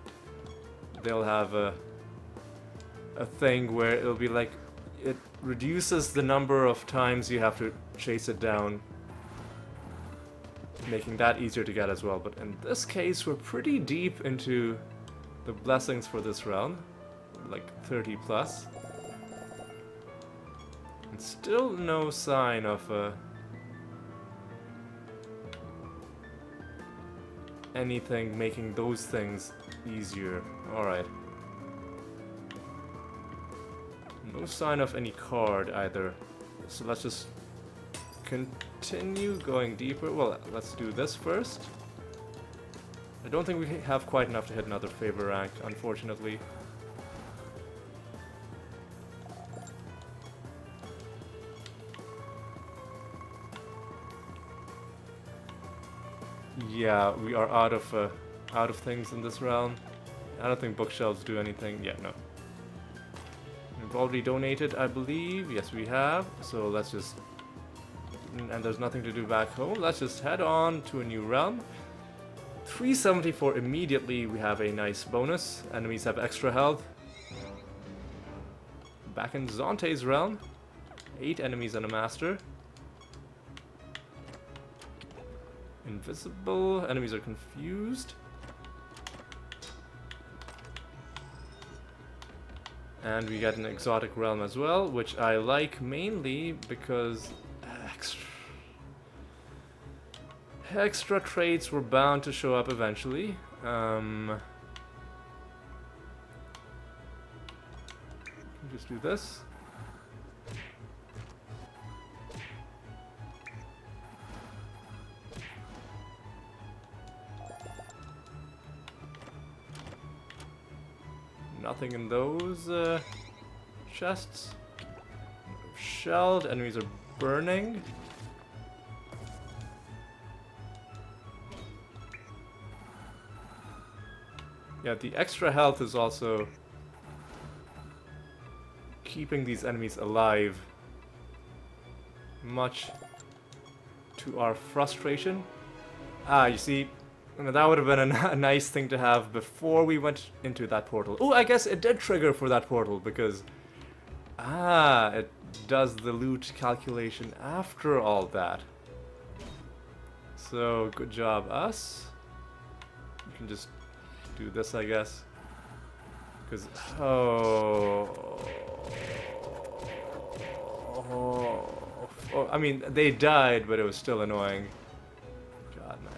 They'll have a thing where it'll be like, it reduces the number of times you have to chase it down, making that easier to get as well. But in this case, we're pretty deep into the blessings for this realm, like 30 plus. And still no sign of anything making those things easier. Alright. No sign of any card either. So let's just continue going deeper. Well, let's do this first. I don't think we have quite enough to hit another favor rank, unfortunately. Yeah, we are out of things in this realm. I don't think bookshelves do anything. Yeah, no. We've already donated, I believe. Yes, we have. So let's just... And there's nothing to do back home. Let's just head on to a new realm. 374 immediately. We have a nice bonus. Enemies have extra health. Back in Zonte's realm. 8 enemies and a master. Invisible. Enemies are confused. And we get an exotic realm as well, which I like mainly because extra traits were bound to show up eventually. Just do this. Nothing in those chests. Shelled. Enemies are burning. Yeah, the extra health is also keeping these enemies alive, much to our frustration. Ah, you see, that would have been a nice thing to have before we went into that portal. Oh, I guess it did trigger for that portal because it does the loot calculation after all that. So, good job, us. We can just do this, I guess. Because, I mean, they died, but it was still annoying. God, man.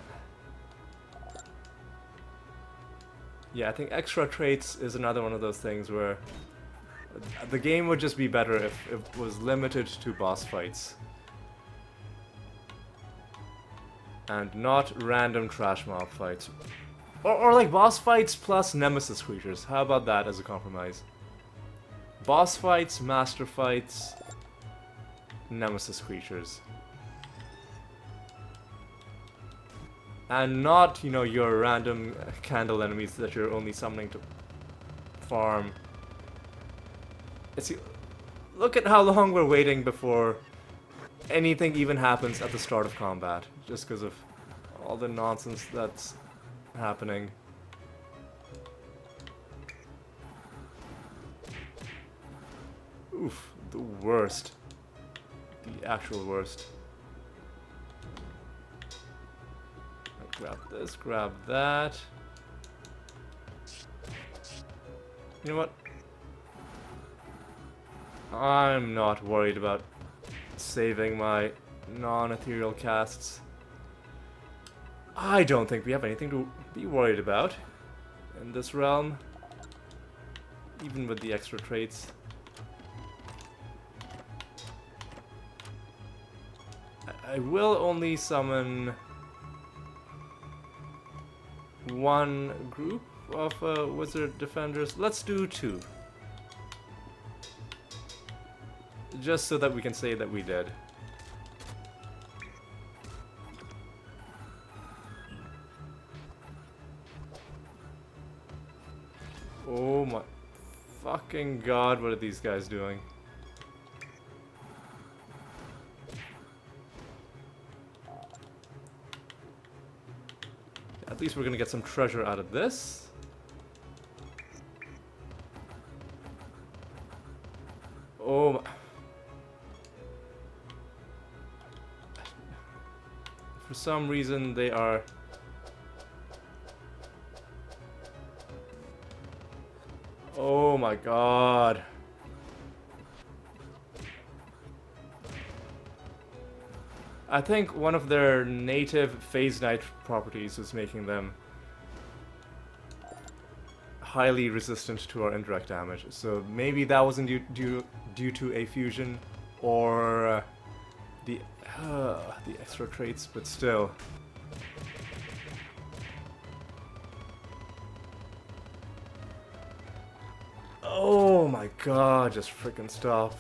Yeah, I think extra traits is another one of those things where the game would just be better if it was limited to boss fights. And not random trash mob fights. Or like boss fights plus nemesis creatures. How about that as a compromise? Boss fights, master fights, nemesis creatures. And not, you know, your random candle enemies that you're only summoning to farm. See, look at how long we're waiting before anything even happens at the start of combat. Just because of all the nonsense that's happening. Oof, the worst. The actual worst. Grab this, grab that. You know what? I'm not worried about saving my non-ethereal casts. I don't think we have anything to be worried about in this realm, even with the extra traits. I will only summon one group of wizard defenders. Let's do 2. Just so that we can say that we did. Oh my fucking god, what are these guys doing? At least we're gonna get some treasure out of this. Oh my. For some reason they are... Oh my god. I think one of their native phase night properties is making them highly resistant to our indirect damage. So maybe that wasn't due to a fusion or the extra traits, but still. Oh my god, just freaking stop.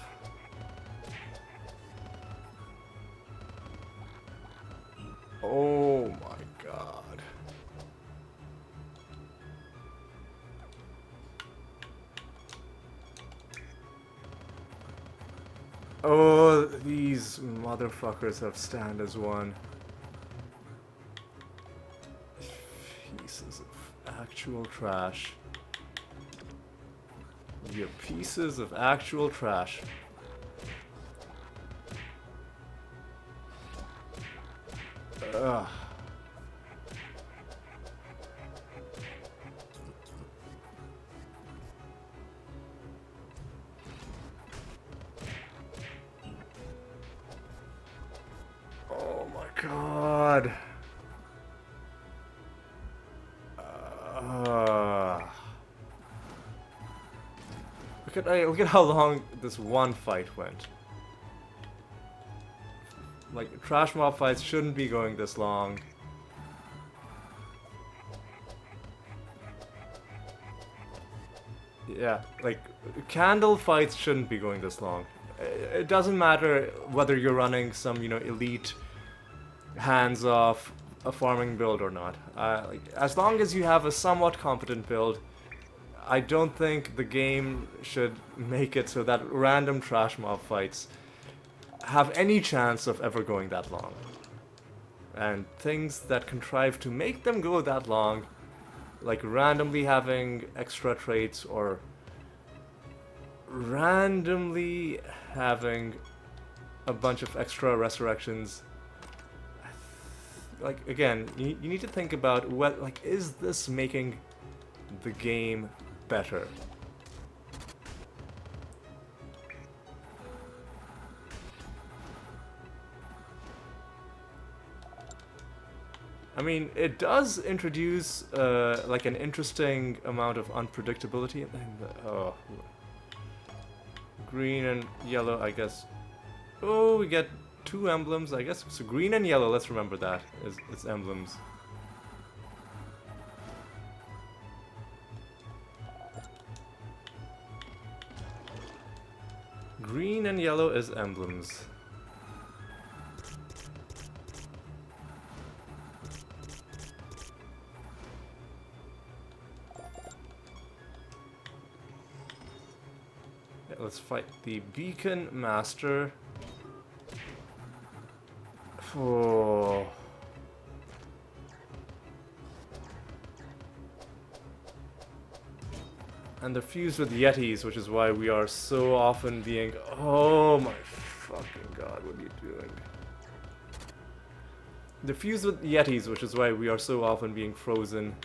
Oh my god. Oh, these motherfuckers have stand as one. Pieces of actual trash. You pieces of actual trash. Ugh. look at how long this one fight went. Like, trash mob fights shouldn't be going this long. Yeah, like, candle fights shouldn't be going this long. It doesn't matter whether you're running some, you know, elite, hands-off, a farming build or not. Like, as long as you have a somewhat competent build, I don't think the game should make it so that random trash mob fights have any chance of ever going that long. And things that contrive to make them go that long, like randomly having extra traits or randomly having a bunch of extra resurrections, like, again, you need to think about what, like, is this making the game better? I mean, it does introduce like an interesting amount of unpredictability in the, oh, green and yellow, I guess. Oh, we get 2 emblems, I guess. So green and yellow, let's remember that is emblems. Green and yellow is emblems. Yeah, let's fight the Beacon Master. Oh. And they're fused with Yetis, which is why we are so often being... Oh my fucking god, what are you doing? They're fused with Yetis, which is why we are so often being frozen.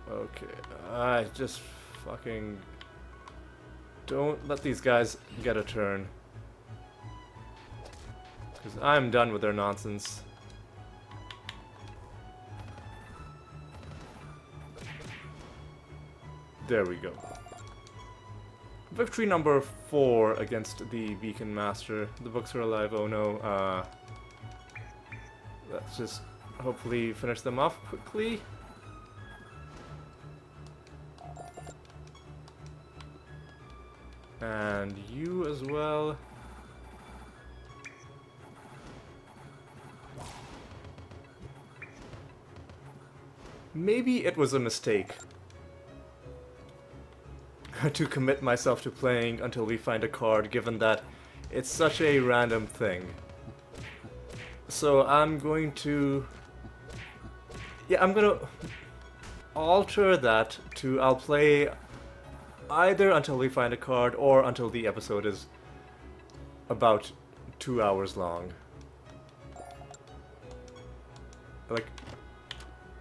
Okay, I just fucking... Don't let these guys get a turn. Because I'm done with their nonsense. There we go. Victory number 4 against the Beacon Master. The books are alive, oh no. Let's just hopefully finish them off quickly. And you as well. Maybe it was a mistake to commit myself to playing until we find a card, given that it's such a random thing. So I'm going to... Yeah, I'm gonna alter that to I'll play either until we find a card or until the episode is about 2 hours long. Like...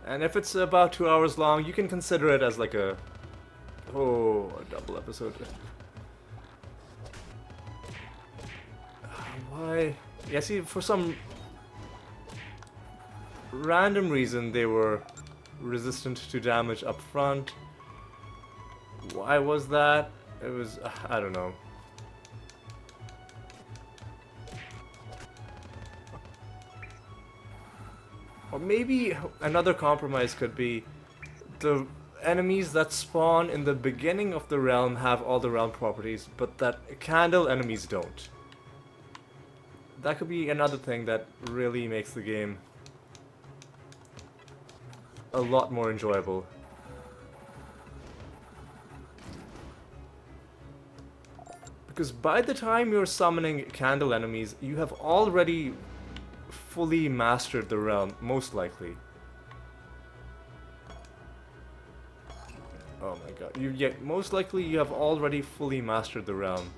And if it's about 2 hours long, you can consider it as like a double episode. Why? Yeah, see, for some random reason they were resistant to damage up front. Why was that? It was, I don't know. Or maybe another compromise could be the enemies that spawn in the beginning of the realm have all the realm properties, but that candle enemies don't. That could be another thing that really makes the game a lot more enjoyable. Because by the time you're summoning candle enemies, you have already fully mastered the realm, most likely. Oh my god. Most likely you have already fully mastered the realm.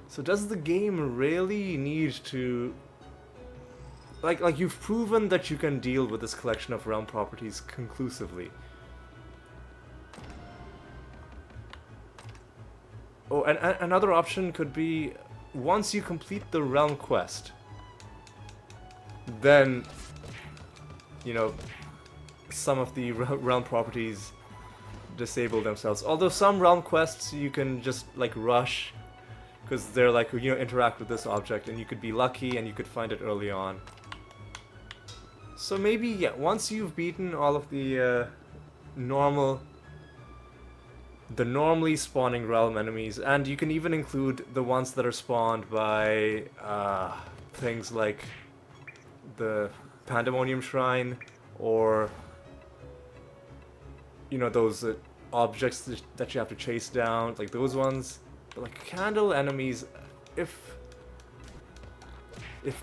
So does the game really need to... Like you've proven that you can deal with this collection of realm properties conclusively. Oh, and another option could be, once you complete the realm quest, then you know, some of the realm properties disable themselves. Although some realm quests you can just like rush because they're like, you know, interact with this object and you could be lucky and you could find it early on. So maybe, yeah, once you've beaten all of the normally spawning realm enemies, and you can even include the ones that are spawned by things like the Pandemonium Shrine, or you know, those objects that you have to chase down, like those ones. But like candle enemies, if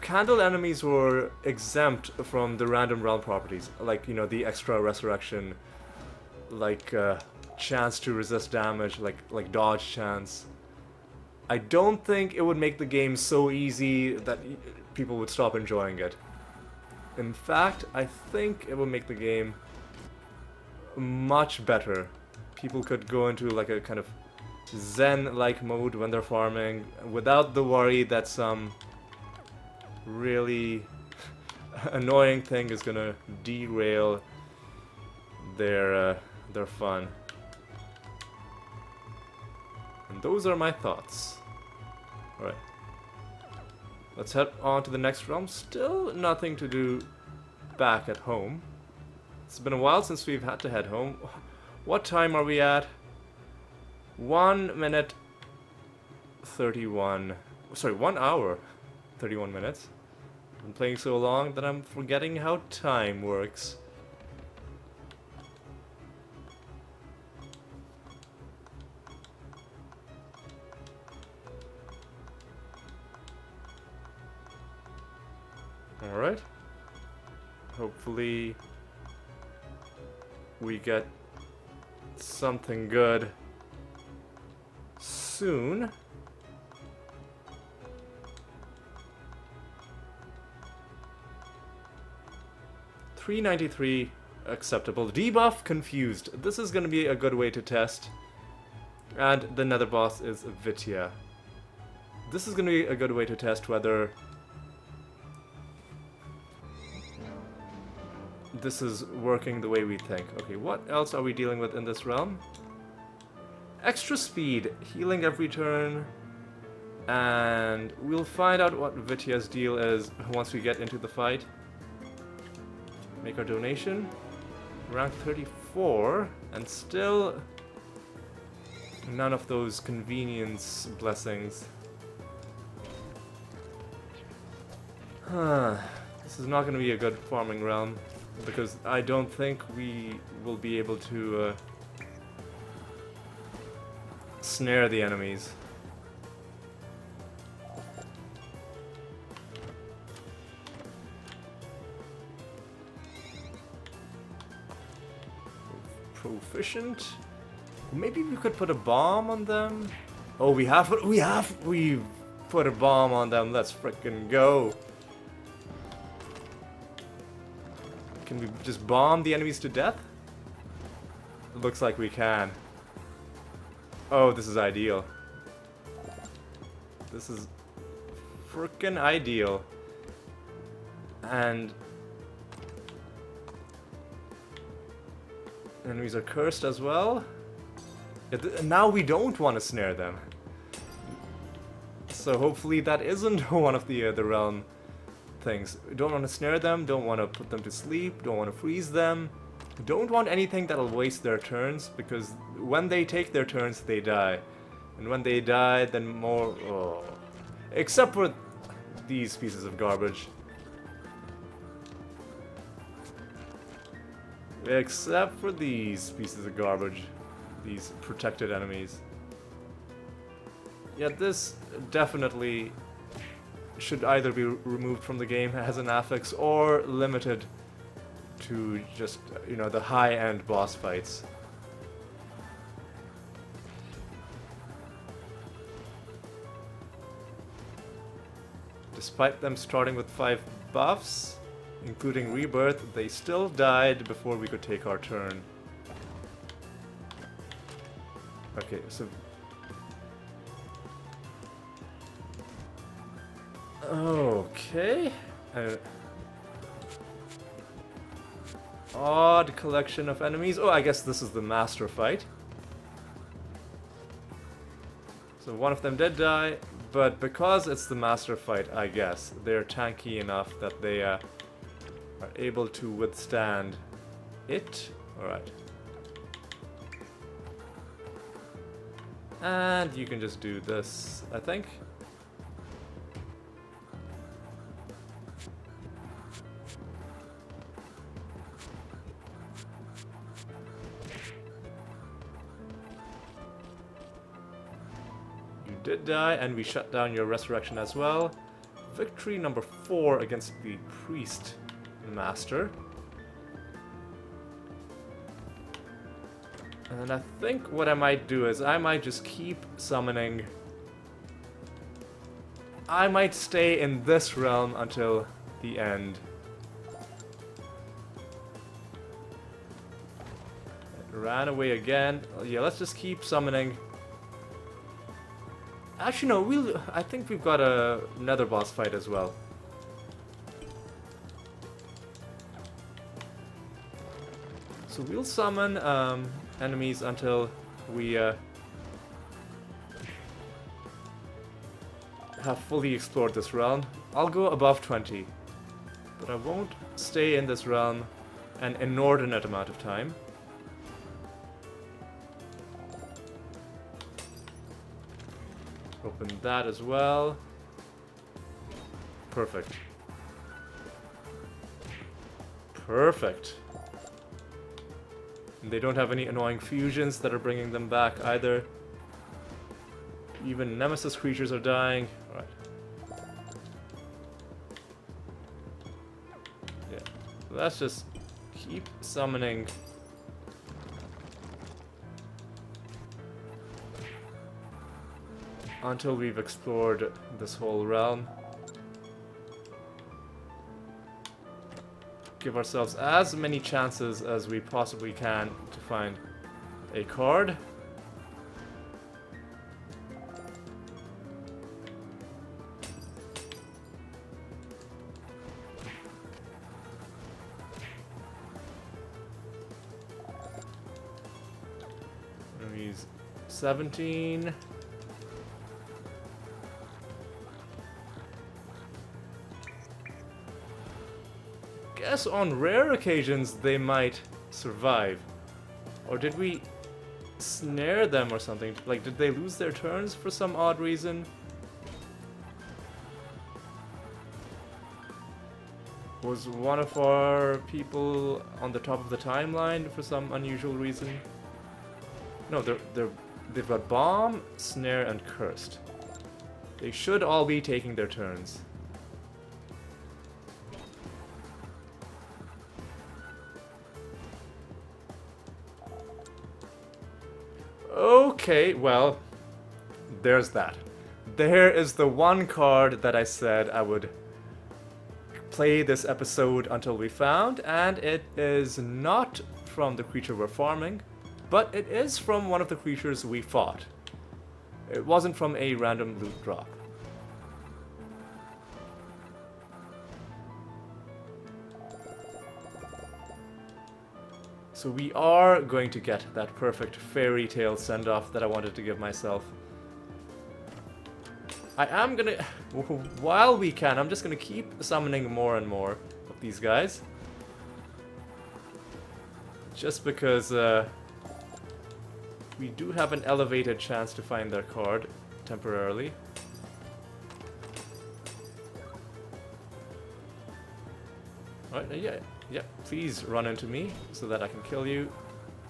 candle enemies were exempt from the random realm properties, like, you know, the extra resurrection, like chance to resist damage, like dodge chance, I don't think it would make the game so easy that people would stop enjoying it. In fact, I think it would make the game much better. People could go into like a kind of zen-like mode when they're farming without the worry that some really annoying thing is gonna derail their fun. And those are my thoughts. Alright. Let's head on to the next realm. Still nothing to do back at home. It's been a while since we've had to head home. What time are we at? 1 minute 31. Sorry, 1 hour 31 minutes. I've been playing so long that I'm forgetting how time works. Alright. Hopefully we get something good soon. $3.93 acceptable. Debuff confused. This is gonna be a good way to test. And the nether boss is Vitya. This is gonna be a good way to test whether this is working the way we think. Okay, what else are we dealing with in this realm? Extra speed, healing every turn, and we'll find out what Vitya's deal is once we get into the fight. Make our donation. Rank 34, and still none of those convenience blessings. This is not going to be a good farming realm, because I don't think we will be able to snare the enemies. Proficient? Maybe we could put a bomb on them? Oh, we've put a bomb on them. Let's frickin' go. Can we just bomb the enemies to death? It looks like we can. Oh, this is ideal. This is frickin' ideal. And enemies are cursed as well. Now we don't want to snare them. So hopefully that isn't one of the realm things. Don't want to snare them, don't want to put them to sleep, don't want to freeze them. Don't want anything that'll waste their turns, because when they take their turns, they die. And when they die, then more... Oh. Except for these pieces of garbage. Except for these pieces of garbage. These protected enemies. Yeah, this definitely should either be removed from the game as an affix or limited to just, you know, the high-end boss fights. Despite them starting with 5 buffs, including rebirth, they still died before we could take our turn. Okay, so... Okay... odd collection of enemies. Oh, I guess this is the master fight. So one of them did die, but because it's the master fight, I guess, they're tanky enough that they are able to withstand it. Alright. And you can just do this, I think. You did die, and we shut down your resurrection as well. Victory number 4 against the priest master. And I think what I might do is I might just keep summoning. I might stay in this realm until the end. It ran away again. Yeah, let's just keep summoning. Actually, no, I think we've got another boss fight as well. So we'll summon enemies until we have fully explored this realm. I'll go above 20, but I won't stay in this realm an inordinate amount of time. Open that as well. Perfect. Perfect. And they don't have any annoying fusions that are bringing them back either. Even Nemesis creatures are dying. Alright. Yeah. Let's just keep summoning. Until we've explored this whole realm. Give ourselves as many chances as we possibly can to find a card. Enemies 17. Guess on rare occasions they might survive. Or did we snare them or something? Like, did they lose their turns for some odd reason? Was one of our people on the top of the timeline for some unusual reason? No, they've got bomb, snare, and cursed. They should all be taking their turns. Okay, well, there's that. There is the one card that I said I would play this episode until we found, and it is not from the creature we're farming, but it is from one of the creatures we fought. It wasn't from a random loot drop. So we are going to get that perfect fairy tale send-off that I wanted to give myself. I am gonna, while we can, I'm just gonna keep summoning more and more of these guys. Just because we do have an elevated chance to find their card temporarily. Alright, yeah, please run into me so that I can kill you,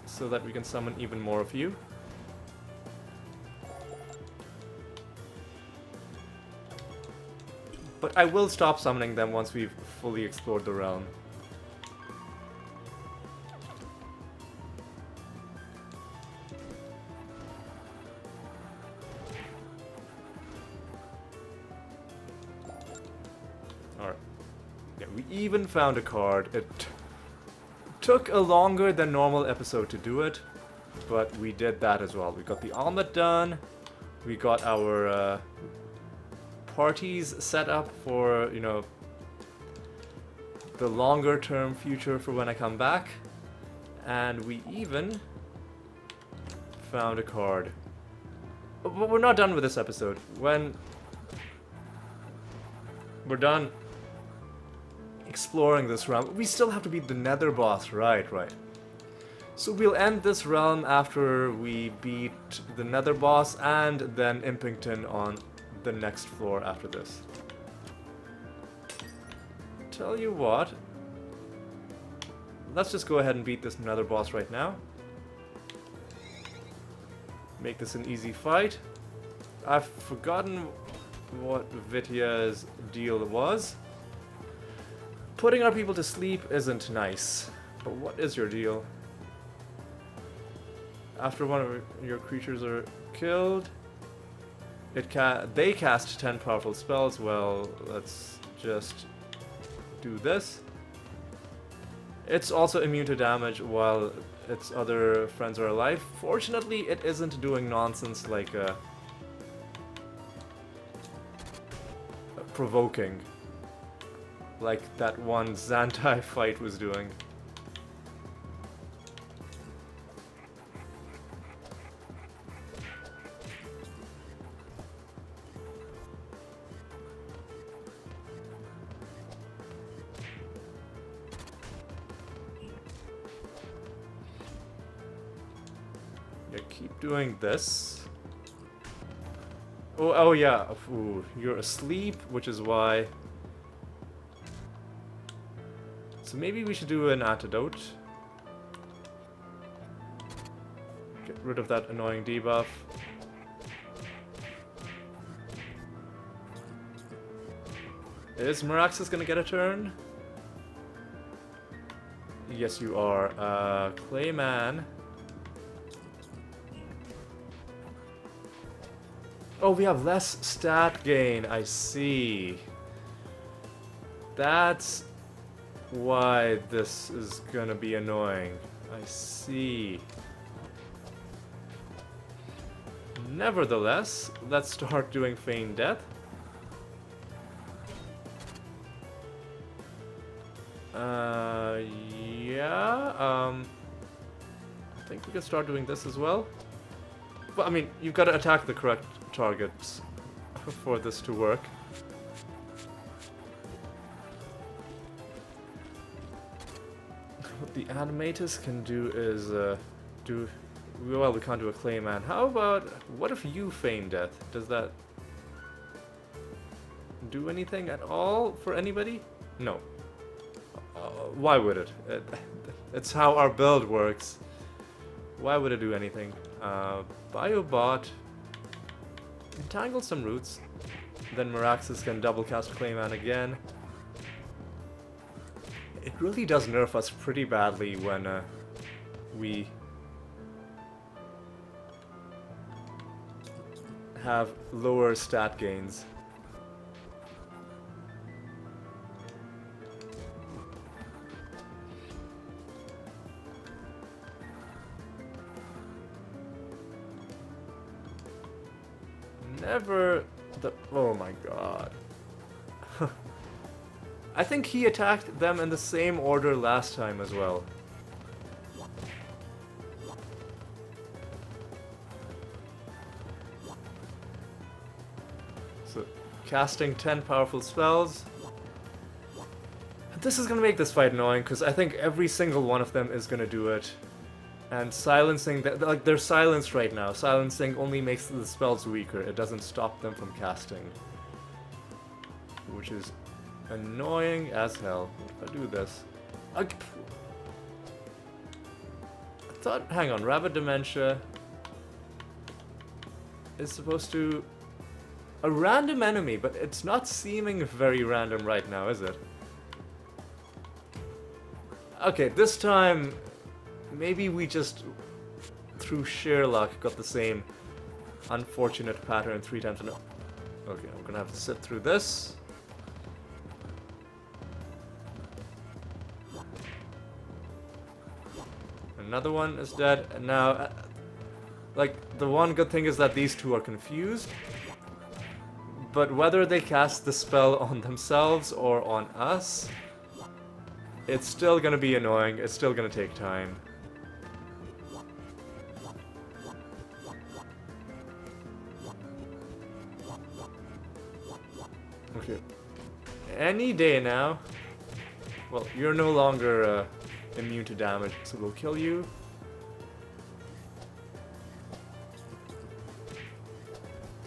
so that we can summon even more of you. But I will stop summoning them once we've fully explored the realm. Alright. Yeah, we even found a card. It took a longer than normal episode to do it, but we did that as well. We got the omelet done. We got our parties set up for, you know, the longer term future for when I come back. And we even found a card. But we're not done with this episode. When we're done exploring this realm, we still have to beat the Nether boss, right. So we'll end this realm after we beat the Nether boss and then Impington on the next floor after this. Tell you what, let's just go ahead and beat this Nether boss right now. Make this an easy fight. I've forgotten what Vitya's deal was. Putting our people to sleep isn't nice, but what is your deal? After one of your creatures are killed, they cast 10 powerful spells. Well, let's just do this. It's also immune to damage while its other friends are alive. Fortunately, it isn't doing nonsense like provoking, like that one Xantai fight was doing. Yeah, keep doing this. Oh yeah, ooh, you're asleep, which is why. So maybe we should do an antidote. Get rid of that annoying debuff. Is Meraxis gonna get a turn? Yes, you are. Clayman. Oh, we have less stat gain, I see. That's why this is gonna be annoying. I see. Nevertheless, let's start doing Feign Death. I think we can start doing this as well. Well, I mean, you've got to attack the correct targets for this to work. What the Animatus can do is well, we can't do a Clayman. How about, what if you feign death? Does that do anything at all for anybody? No. Why would it? It's how our build works. Why would it do anything? Biobot. Entangle some roots. Then Meraxis can double cast Clayman again. It really does nerf us pretty badly when we have lower stat gains. Never the... Oh my god. I think he attacked them in the same order last time as well. So, casting 10 powerful spells. This is gonna make this fight annoying, because I think every single one of them is gonna do it. And silencing, like, they're silenced right now. Silencing only makes the spells weaker. It doesn't stop them from casting. Which is annoying as hell. If I do this... I thought... Hang on, Rabbit Dementia is supposed to... A random enemy, but it's not seeming very random right now, is it? Okay, this time... Maybe we just, through sheer luck, got the same unfortunate pattern 3 times in a row. Okay, I'm gonna have to sit through this. Another one is dead, and now, like, the one good thing is that these two are confused. But whether they cast the spell on themselves or on us, it's still gonna be annoying. It's still gonna take time. Okay. Any day now. Well, you're no longer immune to damage, so we'll kill you.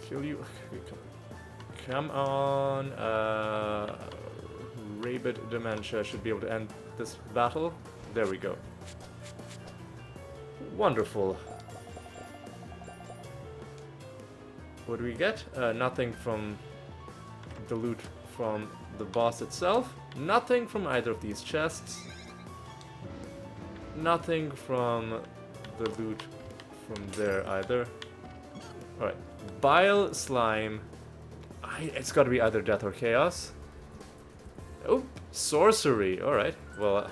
Kill you. Come on. Rabid Dementia should be able to end this battle. There we go. Wonderful. What do we get? Nothing from the loot from the boss itself. Nothing from either of these chests. Nothing from the loot from there either. Alright. Bile Slime. It's gotta be either Death or Chaos. Oh, Sorcery. Alright. Well,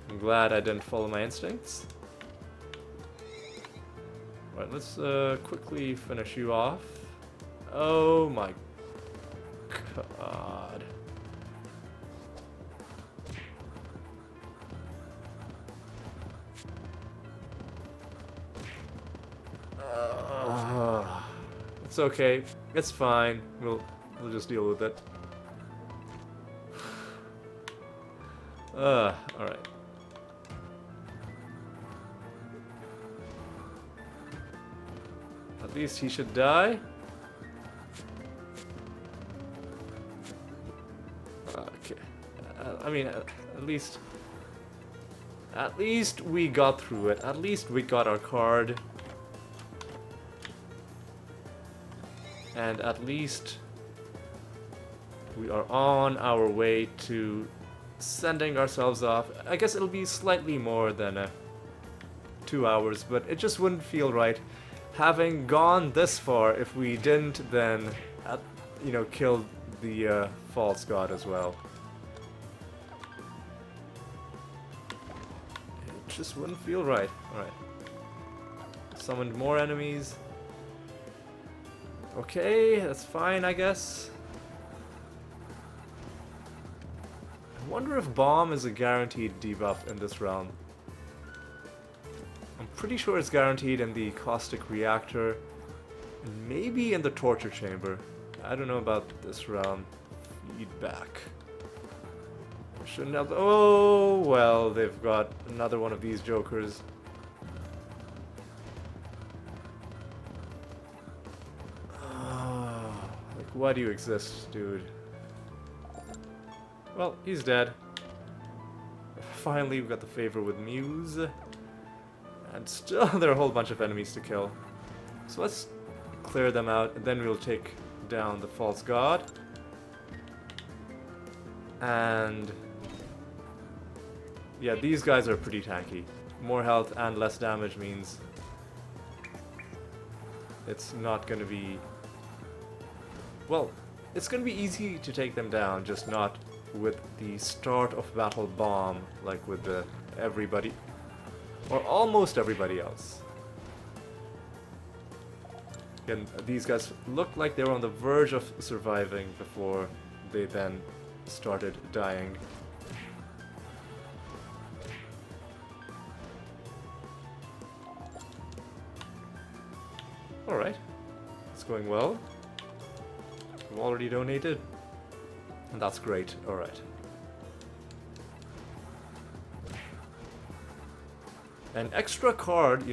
I'm glad I didn't follow my instincts. Alright, let's quickly finish you off. Oh my god. It's okay. It's fine. We'll just deal with it. Alright. At least he should die. Okay. I mean, at least we got through it. At least we got our card. And at least we are on our way to sending ourselves off. I guess it'll be slightly more than 2 hours, but it just wouldn't feel right having gone this far if we didn't then, kill the false god as well. It just wouldn't feel right. Alright. Summoned more enemies. Okay, that's fine, I guess. I wonder if Bomb is a guaranteed debuff in this realm. I'm pretty sure it's guaranteed in the Caustic Reactor, and maybe in the Torture Chamber. I don't know about this realm. Feedback. Shouldn't have. Oh, well, they've got another one of these jokers. Like, why do you exist, dude? Well, he's dead. Finally, we got the favor with Muse. And still, there are a whole bunch of enemies to kill. So let's clear them out, and then we'll take down the false god. And yeah, these guys are pretty tanky. More health and less damage means it's not gonna be... Well, it's gonna be easy to take them down, just not with the start of battle bomb, like with everybody, or almost everybody else. Again, these guys looked like they were on the verge of surviving before they then started dying. Alright, it's going well. We've already donated, and that's great. Alright. An extra card,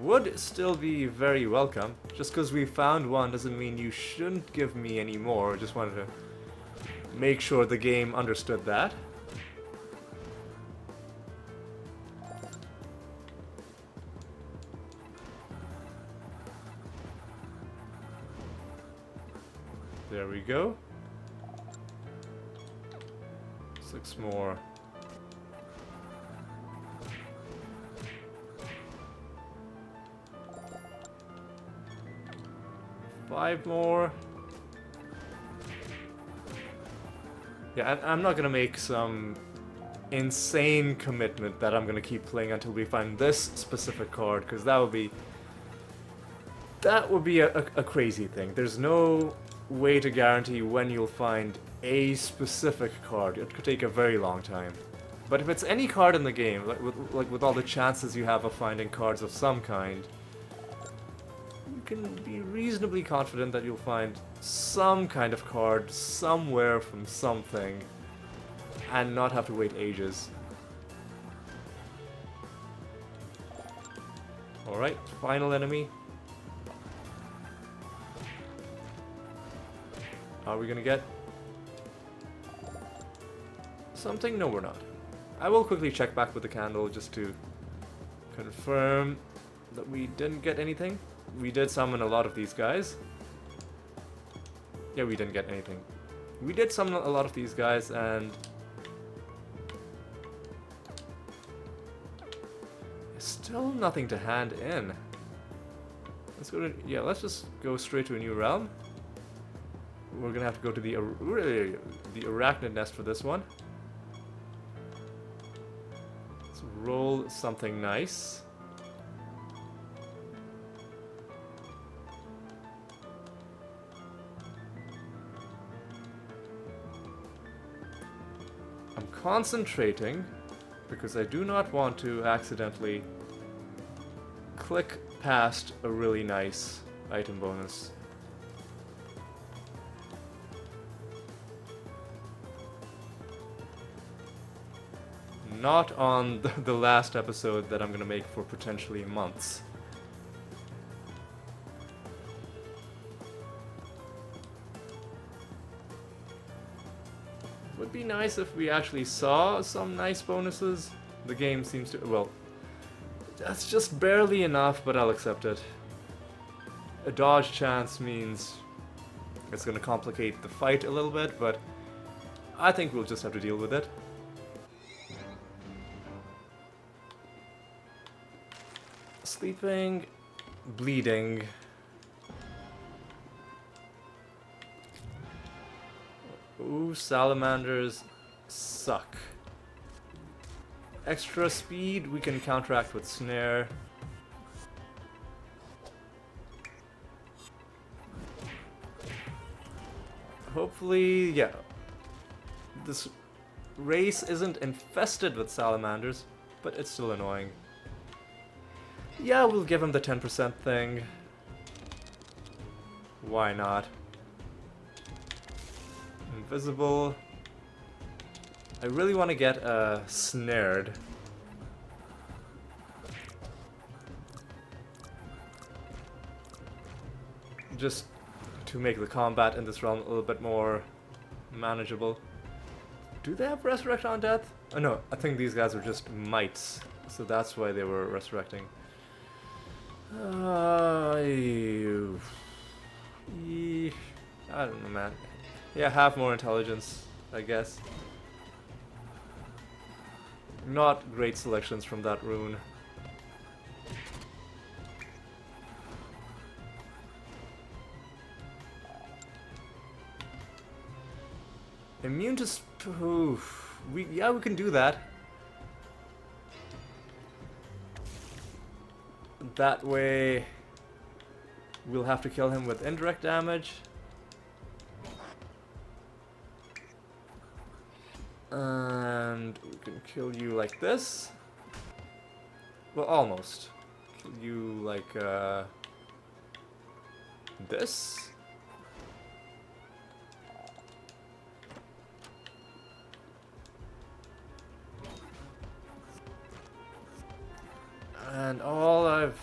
would still be very welcome. Just because we found one doesn't mean you shouldn't give me any more. Just wanted to make sure the game understood that. There we go. 6 more. Five more. Yeah, I'm not gonna make some insane commitment that I'm gonna keep playing until we find this specific card, because that would be a crazy thing. There's no way to guarantee when you'll find a specific card. It could take a very long time. But if it's any card in the game, with all the chances you have of finding cards of some kind, you can be reasonably confident that you'll find some kind of card somewhere from something and not have to wait ages. Alright, final enemy. Are we gonna get something? No, we're not. I will quickly check back with the candle just to confirm that we didn't get anything. We did summon a lot of these guys. Yeah, we didn't get anything. We did summon a lot of these guys, and still nothing to hand in. Let's go to, yeah, let's just go straight to a new realm. We're gonna have to go to the arachnid nest for this one. Let's roll something nice. I'm concentrating because I do not want to accidentally click past a really nice item bonus. Not on the last episode that I'm gonna make for potentially months. Would be nice if we actually saw some nice bonuses. The game seems to, well, that's just barely enough, but I'll accept it. A dodge chance means it's gonna complicate the fight a little bit, but I think we'll just have to deal with it. Sleeping, bleeding. Ooh, salamanders suck. Extra speed we can counteract with snare. Hopefully, yeah. This race isn't infested with salamanders, but it's still annoying. Yeah, we'll give him the 10% thing. Why not? Invisible. I really want to get snared. Just to make the combat in this realm a little bit more manageable. Do they have resurrect on death? Oh no, I think these guys are just mites, so that's why they were resurrecting. I don't know, man. Yeah, have more intelligence, I guess. Not great selections from that rune. Immune to oof. We can do that. That way we'll have to kill him with indirect damage. And we can kill you like this. Well, almost. Kill you like this. And all I've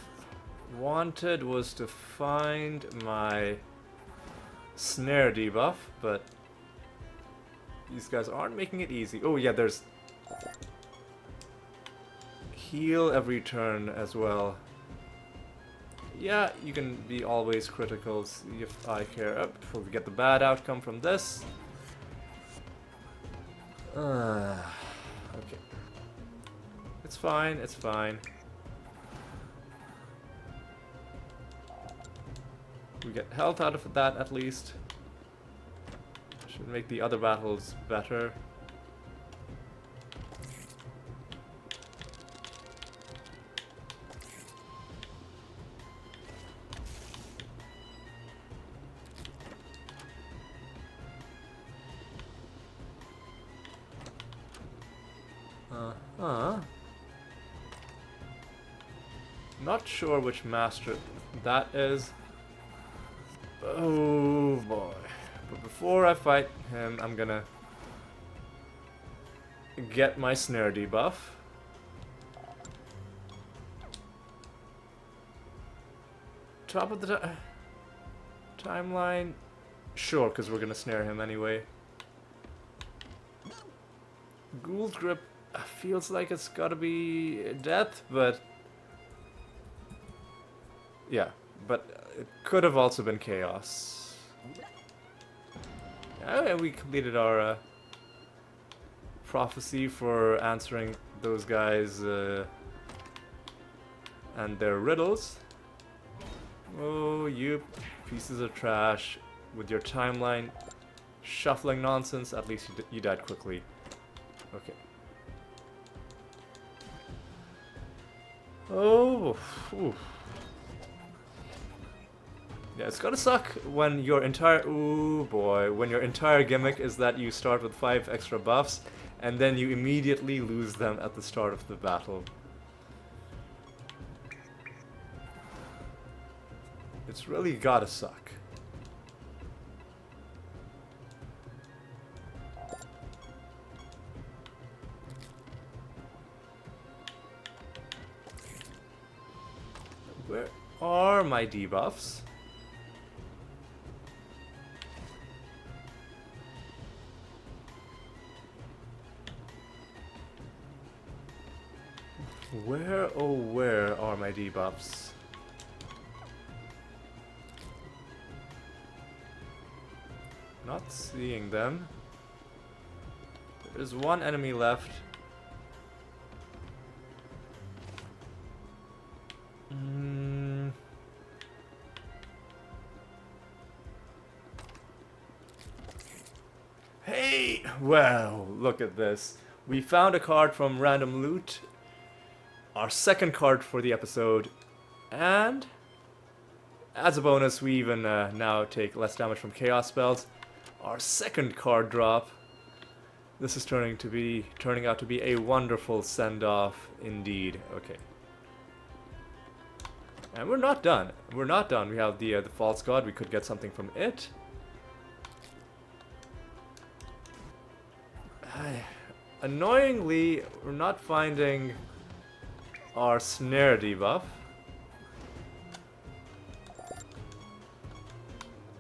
wanted was to find my snare debuff, but these guys aren't making it easy. Oh yeah, there's heal every turn as well. Yeah, you can be always critical, see if I care. Oh, we'll get the bad outcome from this. Okay. It's fine, it's fine. We get health out of that at least. Should make the other battles better. Huh. Not sure which master that is. Oh boy. But before I fight him, I'm gonna get my snare debuff. Top of the timeline. Sure, because we're gonna snare him anyway. Ghoul's Grip feels like it's gotta be death, but yeah, but it could have also been chaos. Oh, and we completed our prophecy for answering those guys and their riddles. Oh, you pieces of trash with your timeline shuffling nonsense. At least you died quickly. Okay. Oh, oof. Yeah, it's gonna suck when your entire when your entire gimmick is that you start with 5 extra buffs and then you immediately lose them at the start of the battle. It's really gotta suck. Where are my debuffs? Where, oh where are my debuffs? Not seeing them. There's one enemy left. Hey! Well, look at this. We found a card from Random Loot. Our second card for the episode. And as a bonus, we even now take less damage from chaos spells. Our second card drop. This is turning out to be a wonderful send-off indeed. Okay. And we're not done. We're not done. We have the false god. We could get something from it. Annoyingly, we're not finding our snare debuff.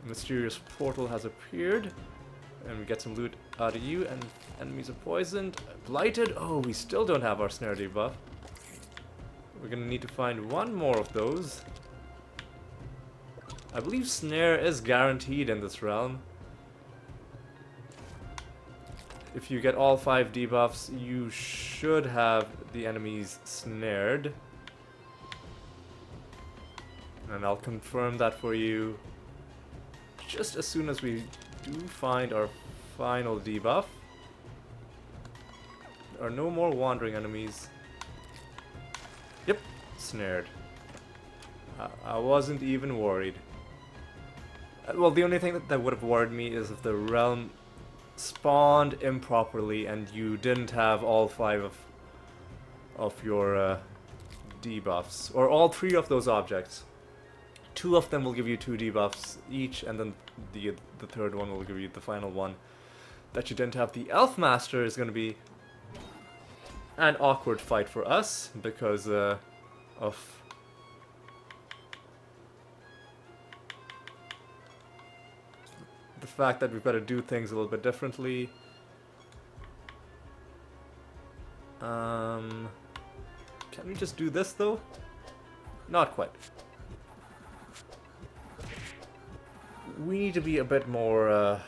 Mysterious portal has appeared. And we get some loot out of you, and enemies are poisoned. Blighted? Oh, we still don't have our snare debuff. We're gonna need to find one more of those. I believe snare is guaranteed in this realm. If you get all 5 debuffs, you should have the enemies snared. And I'll confirm that for you just as soon as we do find our final debuff. There are no more wandering enemies. Yep, snared. I wasn't even worried. Well, the only thing that would have worried me is if the realm spawned improperly and you didn't have all 5 of your debuffs, or all 3 of those objects. 2 of them will give you 2 debuffs each, and then the third one will give you the final one that you didn't have. The Elf Master is going to be an awkward fight for us because of the fact that we've got to do things a little bit differently. Can we just do this though? Not quite. We need to be a bit more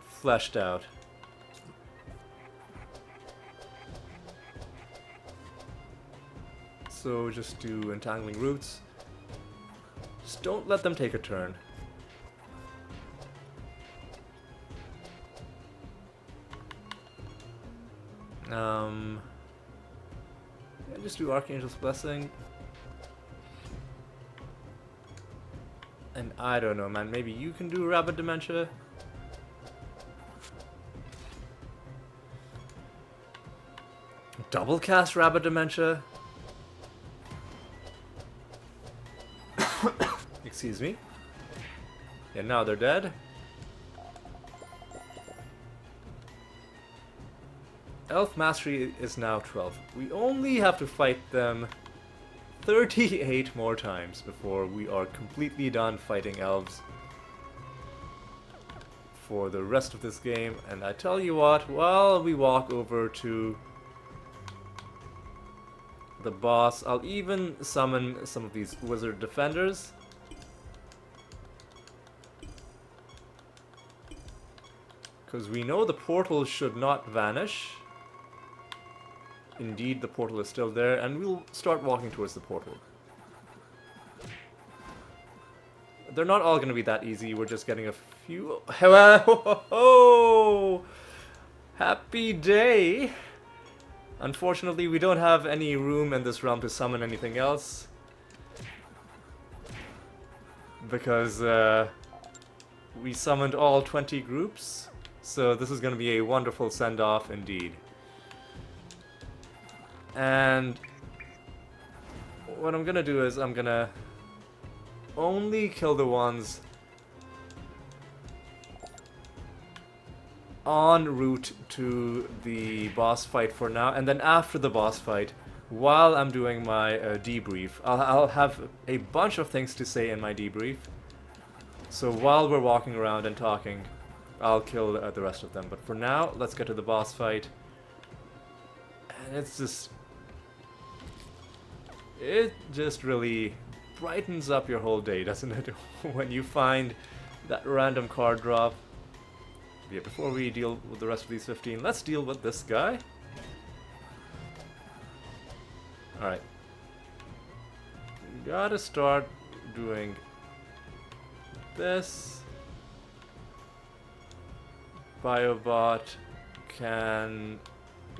fleshed out. So just do entangling roots. Just don't let them take a turn. Yeah, just do Archangel's Blessing. And I don't know, man, maybe you can do Rapid Dementia? double cast Rabbit Dementia? Excuse me. Yeah, now they're dead. Elf Mastery is now 12. We only have to fight them 38 more times before we are completely done fighting elves for the rest of this game. And I tell you what, while we walk over to the boss, I'll even summon some of these wizard defenders. Because we know the portal should not vanish. Indeed, the portal is still there, and we'll start walking towards the portal. They're not all going to be that easy, we're just getting a few... Hello! Happy day! Unfortunately, we don't have any room in this realm to summon anything else. Because we summoned all 20 groups, so this is going to be a wonderful send-off indeed. And what I'm gonna do is I'm gonna only kill the ones en route to the boss fight for now, and then after the boss fight, while I'm doing my debrief, I'll have a bunch of things to say in my debrief. So while we're walking around and talking, I'll kill the rest of them. But for now, let's get to the boss fight. And it's just... it just really brightens up your whole day, doesn't it? When you find that random card drop. Yeah, before we deal with the rest of these 15, let's deal with this guy. Alright. Gotta start doing this. Biobot can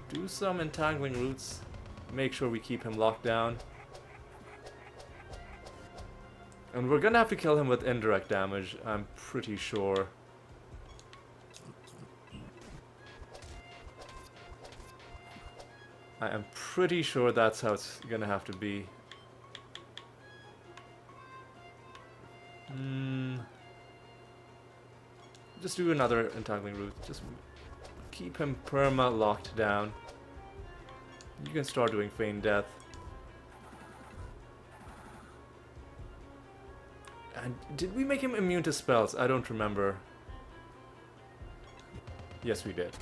do some entangling roots. Make sure we keep him locked down. And we're gonna have to kill him with indirect damage, I'm pretty sure. I am pretty sure that's how it's gonna have to be. Just do another entangling root. Just keep him perma locked down. You can start doing feign death. And did we make him immune to spells? I don't remember. Yes, we did.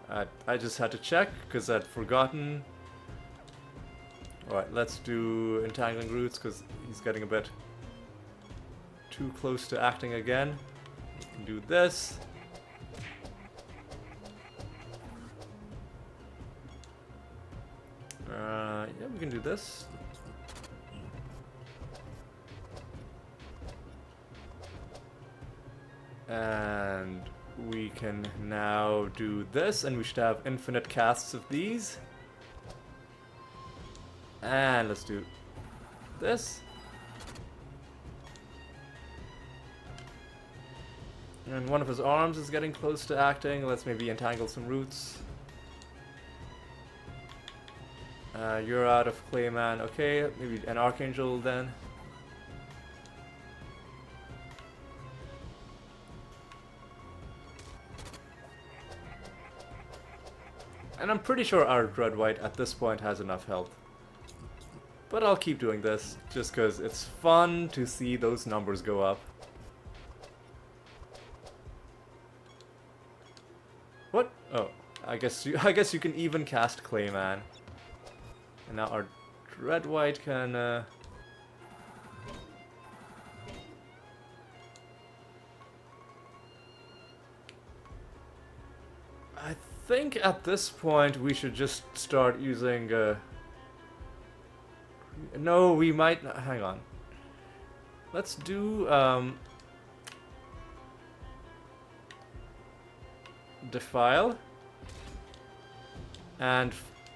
I just had to check because I'd forgotten. Alright, let's do entangling roots because he's getting a bit too close to acting again. We can do this. Yeah, we can do this. And we can now do this, and we should have infinite casts of these. And let's do this. And one of his arms is getting close to acting. Let's maybe entangle some roots. You're out of Clayman. Okay, maybe an Archangel then. And I'm pretty sure our Dread White at this point has enough health. But I'll keep doing this, just because it's fun to see those numbers go up. What? Oh, I guess you can even cast Clayman. And now our Dread White can I think at this point we should just start using no, we might not. Hang on. Let's do Defile, and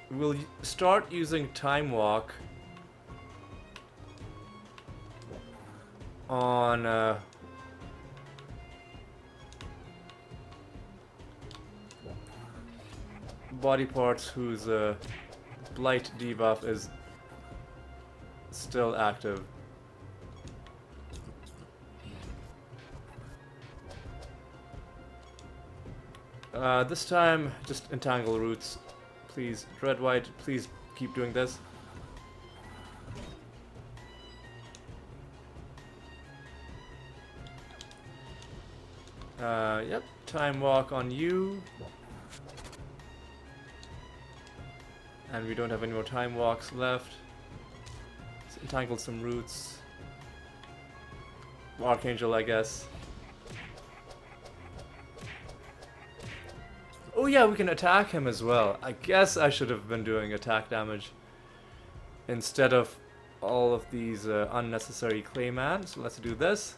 we'll start using Time Walk on body parts whose Blight debuff is still active. This time, just entangle roots. Please, Red White, please keep doing this. Yep, time walk on you. And we don't have any more time walks left. Let's entangle some roots. Archangel, I guess. Oh yeah, we can attack him as well. I guess I should have been doing attack damage instead of all of these unnecessary Clayman. So let's do this.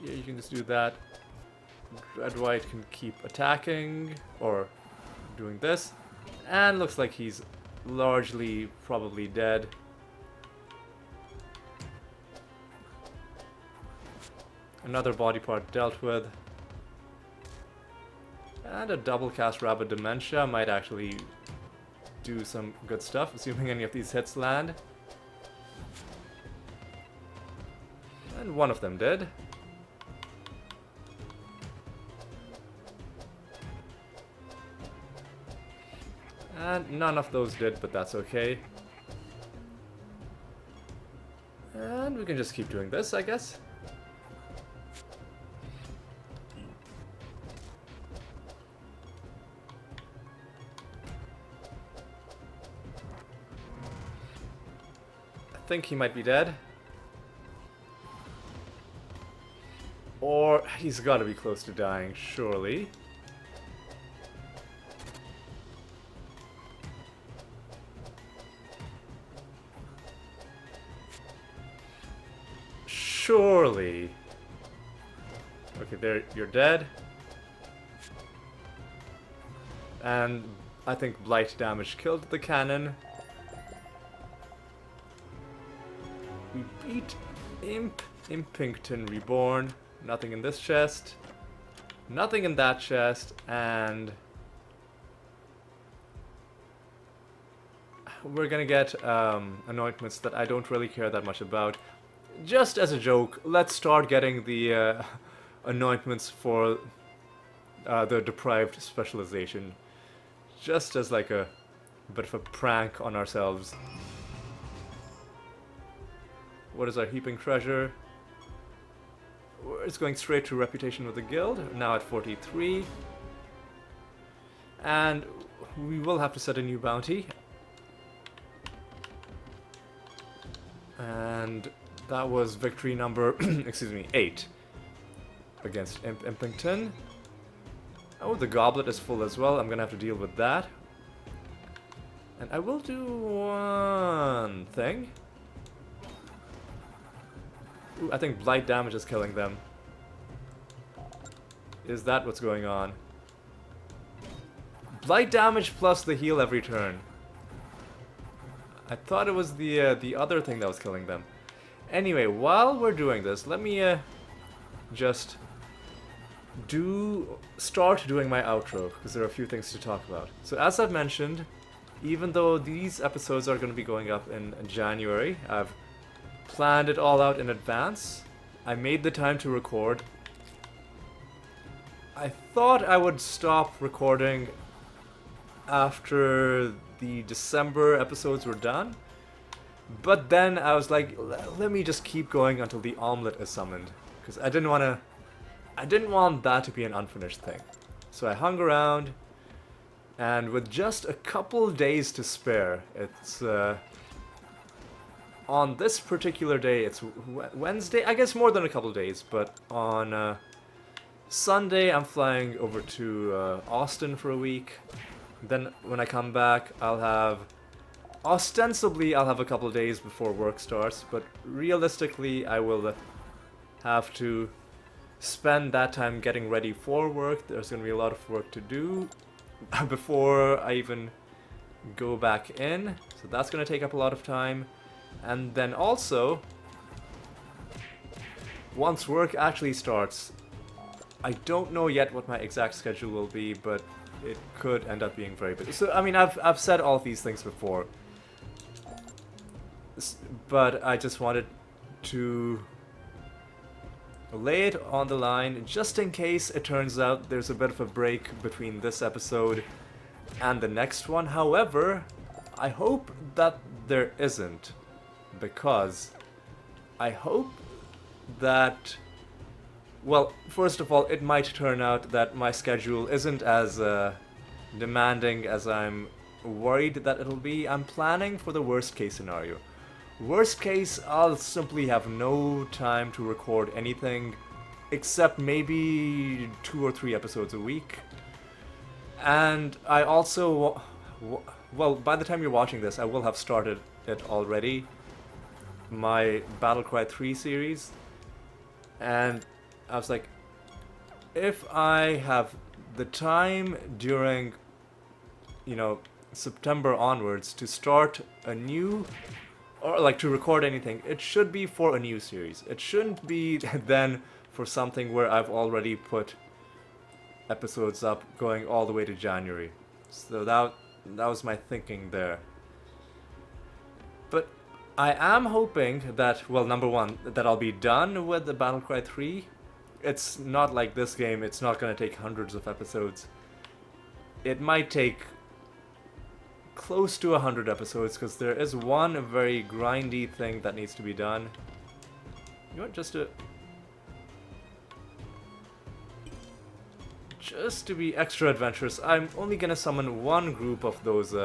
Yeah, you can just do that. Red White can keep attacking or doing this. And looks like he's largely probably dead. Another body part dealt with. And a double cast Rabbit Dementia might actually do some good stuff, assuming any of these hits land. And one of them did. And none of those did, but that's okay. And we can just keep doing this, I guess. I think he might be dead. Or he's got to be close to dying, surely. Surely. Okay, there, you're dead. And I think Blight damage killed the cannon. We beat Impington Reborn. Nothing in this chest. Nothing in that chest. And we're gonna get anointments that I don't really care that much about. Just as a joke, let's start getting the anointments for the deprived specialization. Just as like a bit of a prank on ourselves. What is our heaping treasure? It's going straight to reputation with the guild, now at 43. And we will have to set a new bounty. And that was victory number, excuse me, 8 against Impington. Oh, the goblet is full as well. I'm gonna have to deal with that. And I will do one thing. Ooh, I think blight damage is killing them. Is that what's going on? Blight damage plus the heal every turn. I thought it was the other thing that was killing them. Anyway, while we're doing this, let me just start doing my outro, because there are a few things to talk about. So as I've mentioned, even though these episodes are going to be going up in January, I've planned it all out in advance. I made the time to record. I thought I would stop recording after the December episodes were done. But then I was like, let me just keep going until the omelet is summoned. Because I didn't want that to be an unfinished thing. So I hung around, and with just a couple days to spare, it's on this particular day, it's Wednesday, I guess more than a couple days, but on Sunday I'm flying over to Austin for a week. Then when I come back, ostensibly I'll have a couple days before work starts, but realistically I will have to spend that time getting ready for work. There's going to be a lot of work to do before I even go back in, so that's going to take up a lot of time. And then also, once work actually starts, I don't know yet what my exact schedule will be, but it could end up being very busy. So, I mean, I've said all these things before, but I just wanted to lay it on the line just in case it turns out there's a bit of a break between this episode and the next one. However, I hope that there isn't, because I hope that, well, first of all, it might turn out that my schedule isn't as demanding as I'm worried that it'll be. I'm planning for the worst case scenario. Worst case, I'll simply have no time to record anything except maybe 2 or 3 episodes a week. And I also, well, by the time you're watching this, I will have started it already, my Battlecry 3 series. And I was like, if I have the time during, you know, September onwards to start a new, or like to record anything, it should be for a new series. It shouldn't be then for something where I've already put episodes up going all the way to January. So that was my thinking there. But I am hoping that, well, number one, that I'll be done with the Battlecry 3. It's not like this game, it's not going to take hundreds of episodes. It might take close to 100 episodes, because there is one very grindy thing that needs to be done. You know what, just to be extra adventurous, I'm only gonna summon one group of those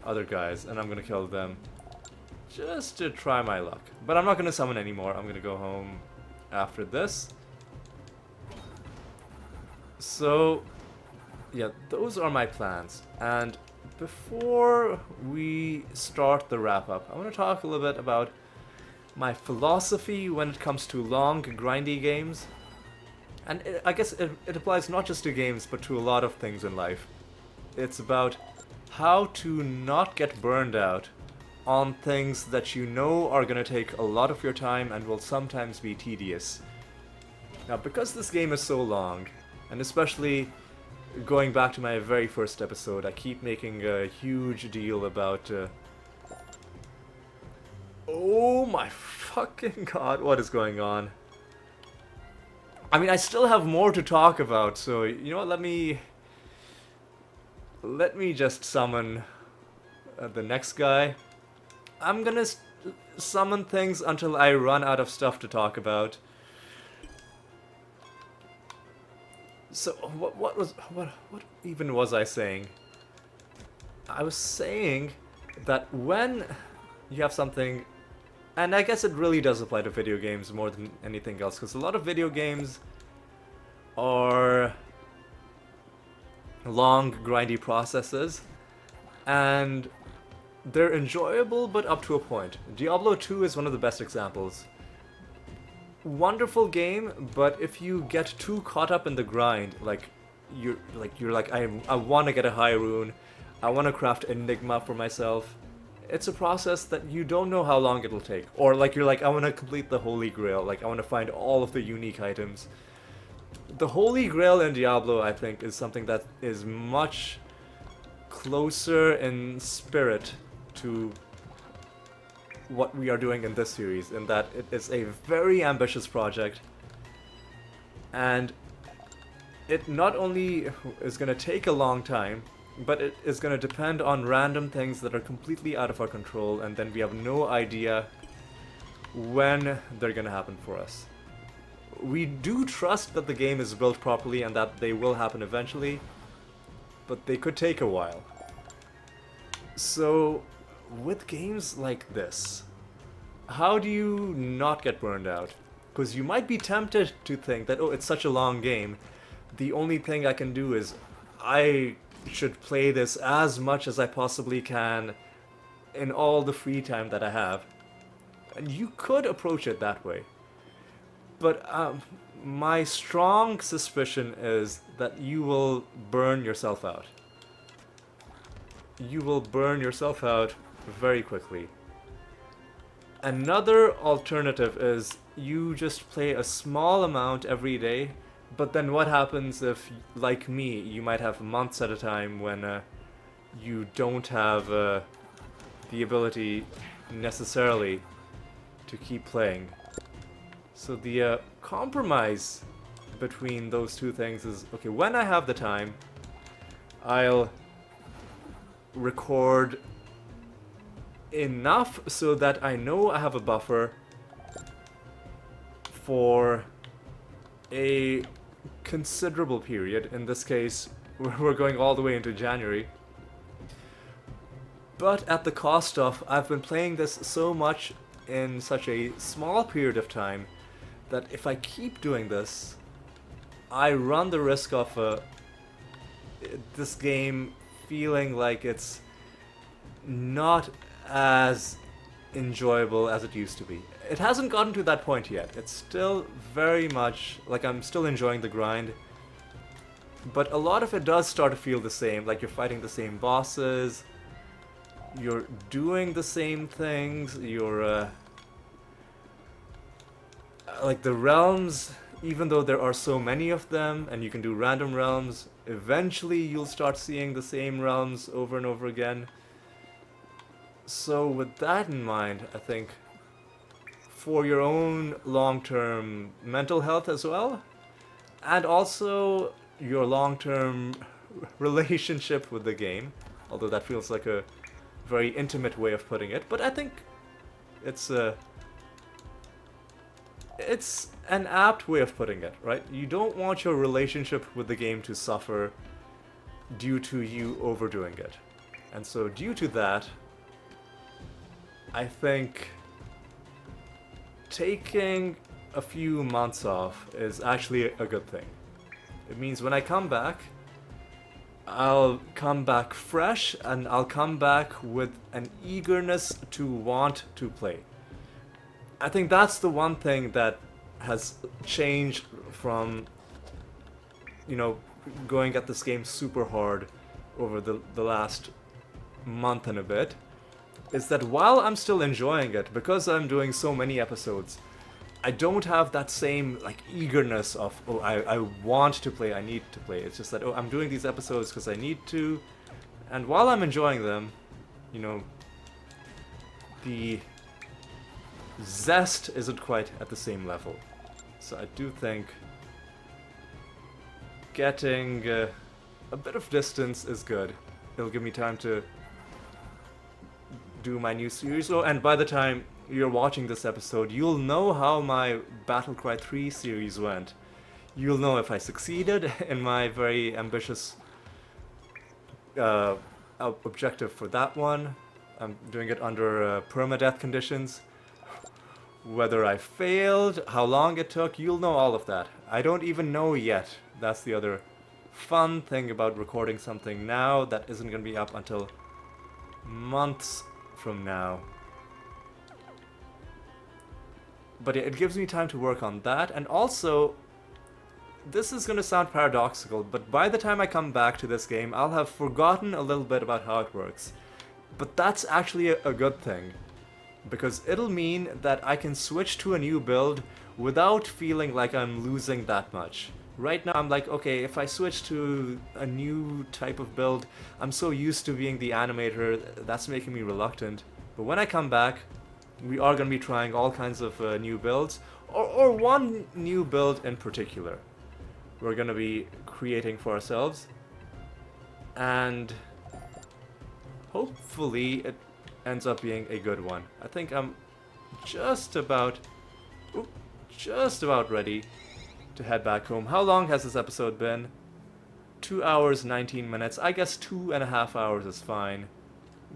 other guys, and I'm gonna kill them just to try my luck. But I'm not gonna summon anymore. I'm gonna go home after this. So yeah, those are my plans. And before we start the wrap-up, I want to talk a little bit about my philosophy when it comes to long, grindy games. And I guess it applies not just to games, but to a lot of things in life. It's about how to not get burned out on things that you know are going to take a lot of your time and will sometimes be tedious. Now, because this game is so long, and especially going back to my very first episode, I keep making a huge deal about... oh my fucking god, what is going on? I mean, I still have more to talk about, so you know what, let me just summon the next guy. I'm gonna summon things until I run out of stuff to talk about. So what even was I saying? I was saying that when you have something, and I guess it really does apply to video games more than anything else, because a lot of video games are long, grindy processes, and they're enjoyable, but up to a point. Diablo 2 is one of the best examples. Wonderful game, but if you get too caught up in the grind, you're like I want to get a high rune, I want to craft Enigma for myself. It's a process that you don't know how long it'll take. Or like you're like, I want to complete the Holy Grail, like I want to find all of the unique items. The Holy Grail in Diablo, I think, is something that is much closer in spirit to what we are doing in this series, in that it is a very ambitious project, and it not only is going to take a long time, but it is going to depend on random things that are completely out of our control, and then we have no idea when they're going to happen for us. We do trust that the game is built properly and that they will happen eventually, but they could take a while. So with games like this, how do you not get burned out? Because you might be tempted to think that, oh, it's such a long game, the only thing I can do is I should play this as much as I possibly can in all the free time that I have. And you could approach it that way. But my strong suspicion is that you will burn yourself out. You will burn yourself out very quickly. Another alternative is you just play a small amount every day, but then what happens if, like me, you might have months at a time when you don't have the ability necessarily to keep playing. So the compromise between those two things is, okay, when I have the time, I'll record enough so that I know I have a buffer for a considerable period. In this case, we're going all the way into January. But at the cost of, I've been playing this so much in such a small period of time that if I keep doing this, I run the risk of this game feeling like it's not as enjoyable as it used to be. It hasn't gotten to that point yet. It's still very much like I'm still enjoying the grind, but a lot of it does start to feel the same, like you're fighting the same bosses, you're doing the same things, you're like the realms, even though there are so many of them and you can do random realms, eventually you'll start seeing the same realms over and over again. So with that in mind, I think for your own long-term mental health as well, and also your long-term relationship with the game, although that feels like a very intimate way of putting it, but I think it's an apt way of putting it, right? You don't want your relationship with the game to suffer due to you overdoing it. And so due to that, I think taking a few months off is actually a good thing. It means when I come back, I'll come back fresh and I'll come back with an eagerness to want to play. I think that's the one thing that has changed from, you know, going at this game super hard over the last month and a bit, is that while I'm still enjoying it, because I'm doing so many episodes, I don't have that same like eagerness of, oh, I want to play, I need to play. It's just that, oh, I'm doing these episodes because I need to, and while I'm enjoying them, you know, the zest isn't quite at the same level. So I do think getting a bit of distance is good. It'll give me time to do my new series. Oh, and by the time you're watching this episode, you'll know how my Battlecry 3 series went. You'll know if I succeeded in my very ambitious objective for that one. I'm doing it under permadeath conditions. Whether I failed, how long it took, you'll know all of that. I don't even know yet. That's the other fun thing about recording something now that isn't going to be up until months from now. But it gives me time to work on that, and also, this is going to sound paradoxical, but by the time I come back to this game, I'll have forgotten a little bit about how it works. But that's actually a good thing, because it'll mean that I can switch to a new build without feeling like I'm losing that much. Right now I'm like, okay, if I switch to a new type of build, I'm so used to being the animator, that's making me reluctant. But when I come back, we are going to be trying all kinds of new builds, or one new build in particular we're going to be creating for ourselves, and hopefully it ends up being a good one. I think I'm just about ready to head back home. How long has this episode been? 2 hours, 19 minutes. I guess 2.5 hours is fine,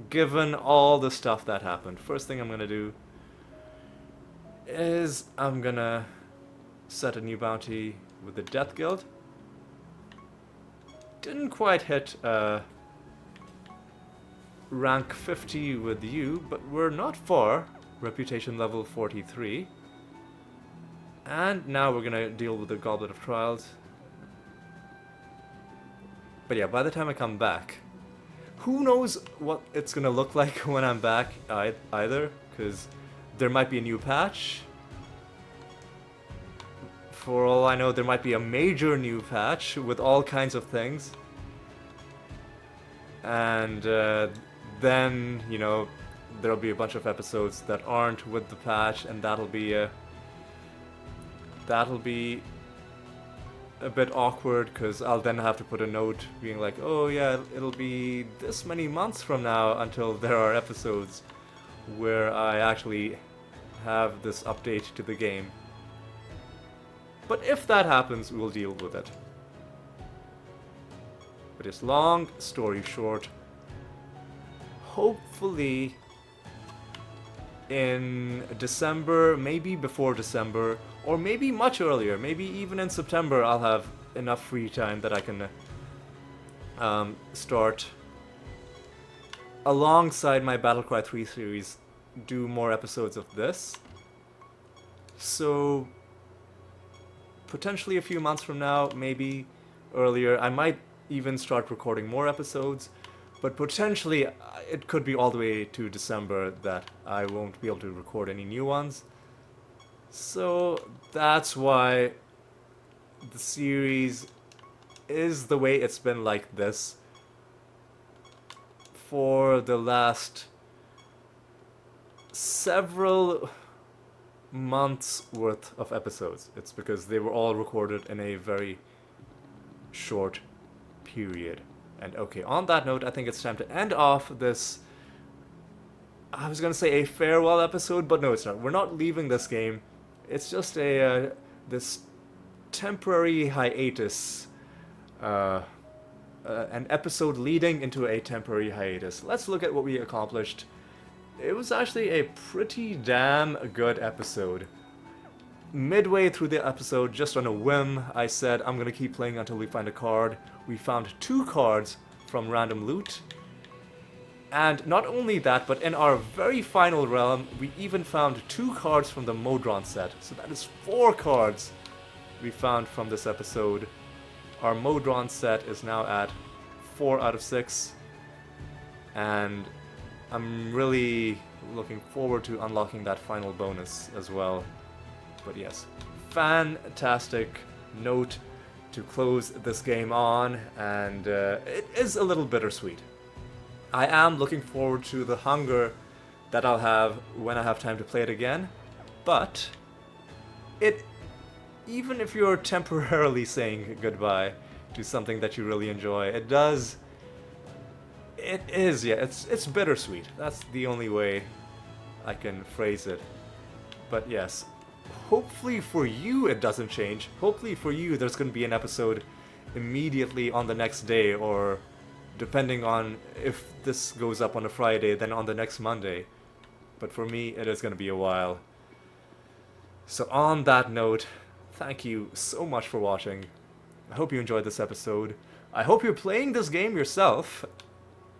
given all the stuff that happened. First thing I'm gonna do is I'm gonna set a new bounty with the Death Guild. Didn't quite hit rank 50 with you, but we're not far. Reputation level 43. And now we're gonna deal with the Goblet of Trials. But yeah, by the time I come back, who knows what it's gonna look like when I'm back either, because there might be a new patch. For all I know, there might be a major new patch with all kinds of things. And then, you know, there'll be a bunch of episodes that aren't with the patch, and that'll be a bit awkward, because I'll then have to put a note being like, oh yeah, it'll be this many months from now until there are episodes where I actually have this update to the game. But if that happens, we'll deal with it. But it's long story short, hopefully in December, maybe before December, or maybe much earlier, maybe even in September, I'll have enough free time that I can start, alongside my Battlecry 3 series, do more episodes of this. So potentially a few months from now, maybe earlier, I might even start recording more episodes, but potentially it could be all the way to December that I won't be able to record any new ones. So that's why the series is the way it's been like this for the last several months worth of episodes. It's because they were all recorded in a very short period. And okay, on that note, I think it's time to end off this, I was gonna say a farewell episode, but no, it's not. We're not leaving this game. It's just a this temporary hiatus, an episode leading into a temporary hiatus. Let's look at what we accomplished. It was actually a pretty damn good episode. Midway through the episode, just on a whim, I said I'm gonna keep playing until we find a card. We found 2 cards from random loot. And not only that, but in our very final realm, we even found 2 cards from the Modron set. So that is 4 cards we found from this episode. Our Modron set is now at 4 out of 6. And I'm really looking forward to unlocking that final bonus as well. But yes, fantastic note to close this game on, and it is a little bittersweet. I am looking forward to the hunger that I'll have when I have time to play it again, but even if you're temporarily saying goodbye to something that you really enjoy, it's bittersweet. That's the only way I can phrase it. But yes, hopefully for you it doesn't change. Hopefully for you there's going to be an episode immediately on the next day, or depending on if this goes up on a Friday, then on the next Monday. But for me, it is going to be a while. So on that note, thank you so much for watching. I hope you enjoyed this episode. I hope you're playing this game yourself.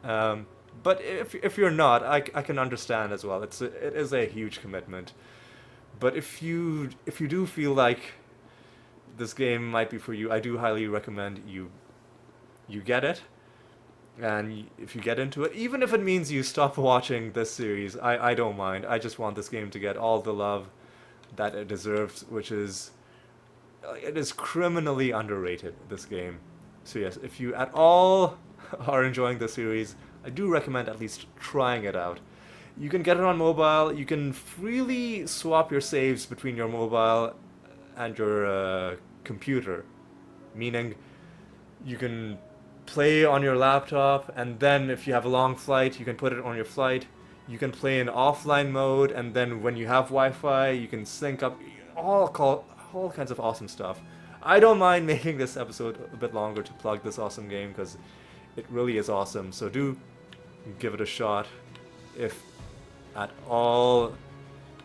But if you're not, I can understand as well. It is a huge commitment. But if you do feel like this game might be for you, I do highly recommend you get it. And if you get into it, even if it means you stop watching this series, I don't mind. I just want this game to get all the love that it deserves, which is, it is criminally underrated, this game. So yes, if you at all are enjoying the series, I do recommend at least trying it out. You can get it on mobile. You can freely swap your saves between your mobile and your computer, meaning you can play on your laptop, and then if you have a long flight, you can put it on your flight. You can play in offline mode, and then when you have Wi-Fi, you can sync up, all kinds of awesome stuff. I don't mind making this episode a bit longer to plug this awesome game, because it really is awesome. So do give it a shot if at all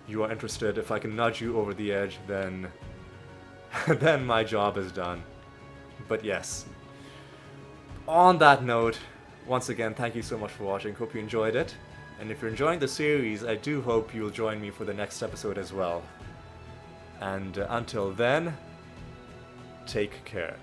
you are interested. If I can nudge you over the edge, then then my job is done. But yes, on that note, once again, thank you so much for watching. Hope you enjoyed it. And if you're enjoying the series, I do hope you'll join me for the next episode as well. And until then, take care.